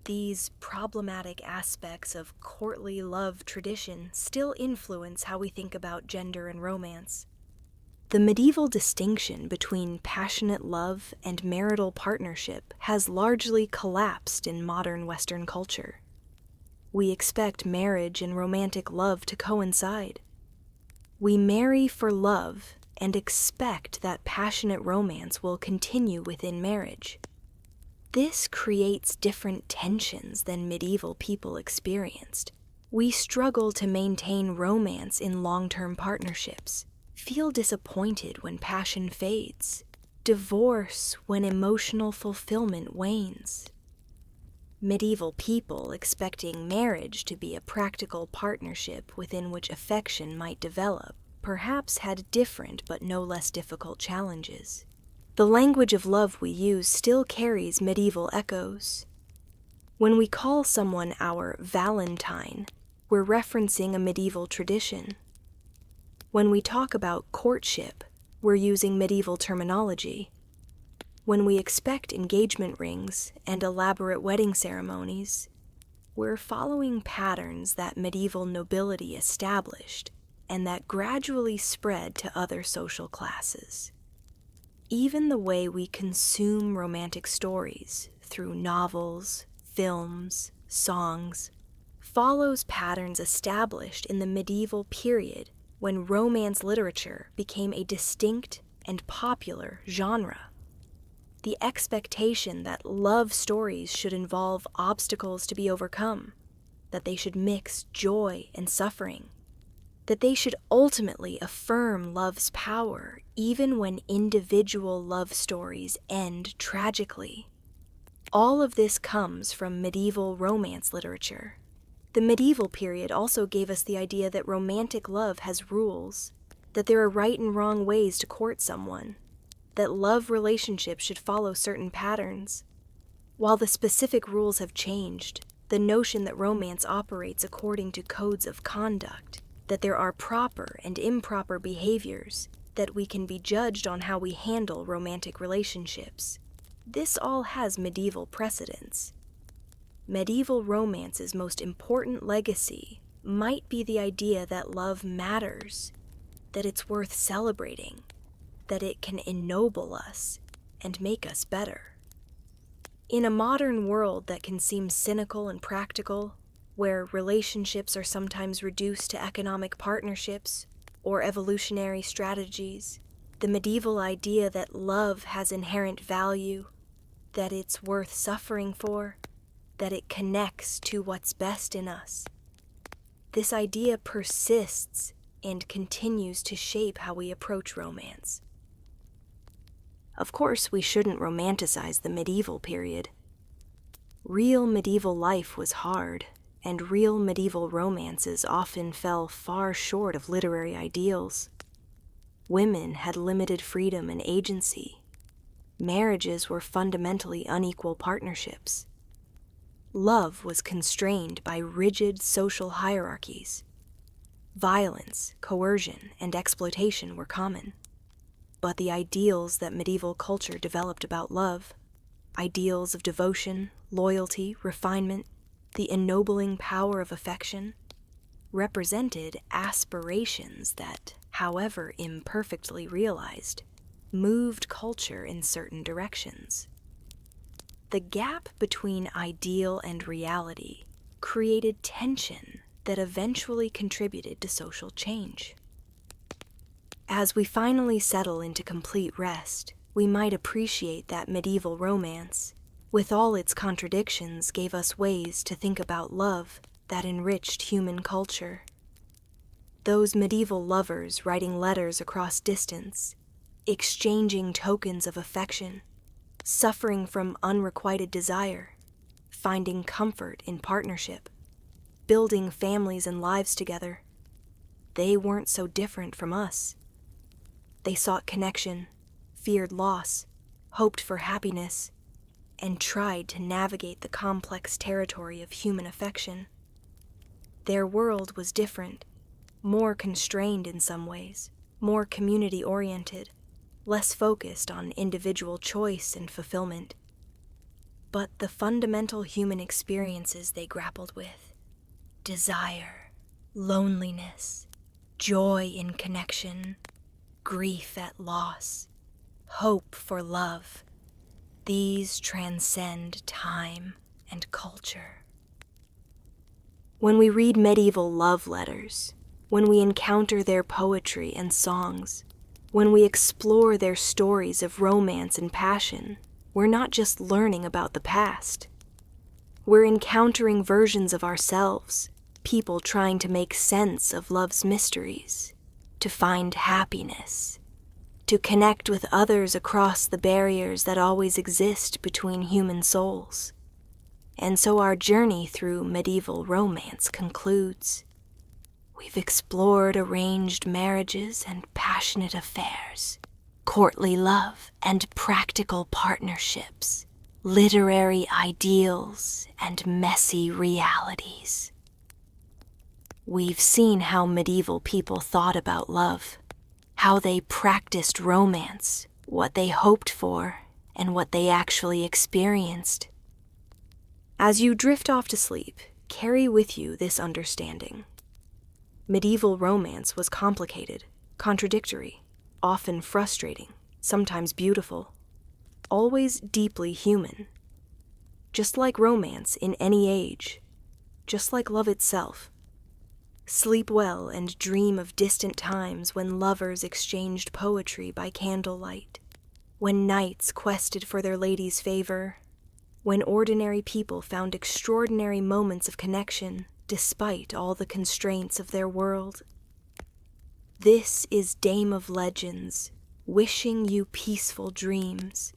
Speaker 1: These problematic aspects of courtly love tradition still influence how we think about gender and romance. The medieval distinction between passionate love and marital partnership has largely collapsed in modern Western culture. We expect marriage and romantic love to coincide. We marry for love and expect that passionate romance will continue within marriage. This creates different tensions than medieval people experienced. We struggle to maintain romance in long-term partnerships, feel disappointed when passion fades, divorce when emotional fulfillment wanes. Medieval people expecting marriage to be a practical partnership within which affection might develop perhaps had different but no less difficult challenges. The language of love we use still carries medieval echoes. When we call someone our Valentine, we're referencing a medieval tradition. When we talk about courtship, we're using medieval terminology. When we expect engagement rings and elaborate wedding ceremonies, we're following patterns that medieval nobility established and that gradually spread to other social classes. Even the way we consume romantic stories through novels, films, songs, follows patterns established in the medieval period when romance literature became a distinct and popular genre. The expectation that love stories should involve obstacles to be overcome, that they should mix joy and suffering, that they should ultimately affirm love's power even when individual love stories end tragically. All of this comes from medieval romance literature. The medieval period also gave us the idea that romantic love has rules. that there are right and wrong ways to court someone, that love relationships should follow certain patterns. While the specific rules have changed, the notion that romance operates according to codes of conduct, that there are proper and improper behaviors, that we can be judged on how we handle romantic relationships, this all has medieval precedents. Medieval romance's most important legacy might be the idea that love matters, that it's worth celebrating, that it can ennoble us and make us better. In a modern world that can seem cynical and practical, where relationships are sometimes reduced to economic partnerships or evolutionary strategies, the medieval idea that love has inherent value, that it's worth suffering for, that it connects to what's best in us, this idea persists and continues to shape how we approach romance. Of course, we shouldn't romanticize the medieval period. Real medieval life was hard, and real medieval romances often fell far short of literary ideals. Women had limited freedom and agency. Marriages were fundamentally unequal partnerships. Love was constrained by rigid social hierarchies. Violence, coercion, and exploitation were common. But the ideals that medieval culture developed about love, ideals of devotion, loyalty, refinement, the ennobling power of affection, represented aspirations that, however imperfectly realized, moved culture in certain directions. The gap between ideal and reality created tension that eventually contributed to social change. As we finally settle into complete rest, we might appreciate that medieval romance, with all its contradictions, gave us ways to think about love that enriched human culture. Those medieval lovers writing letters across distance, exchanging tokens of affection, suffering from unrequited desire, finding comfort in partnership, building families and lives together. They weren't so different from us. They sought connection, feared loss, hoped for happiness, and tried to navigate the complex territory of human affection. Their world was different, more constrained in some ways, more community-oriented, less focused on individual choice and fulfillment. But the fundamental human experiences they grappled with, desire, loneliness, joy in connection, grief at loss, hope for love, these transcend time and culture. When we read medieval love letters, when we encounter their poetry and songs, when we explore their stories of romance and passion, we're not just learning about the past. We're encountering versions of ourselves, people trying to make sense of love's mysteries, to find happiness, to connect with others across the barriers that always exist between human souls. And so our journey through medieval romance concludes. We've explored arranged marriages and passionate affairs, courtly love and practical partnerships, literary ideals and messy realities. We've seen how medieval people thought about love, how they practiced romance, what they hoped for, and what they actually experienced. As you drift off to sleep, carry with you this understanding. Medieval romance was complicated, contradictory, often frustrating, sometimes beautiful, always deeply human. Just like romance in any age, just like love itself. Sleep well and dream of distant times when lovers exchanged poetry by candlelight, when knights quested for their lady's favor, when ordinary people found extraordinary moments of connection despite all the constraints of their world. This is Dame of Legends, wishing you peaceful dreams.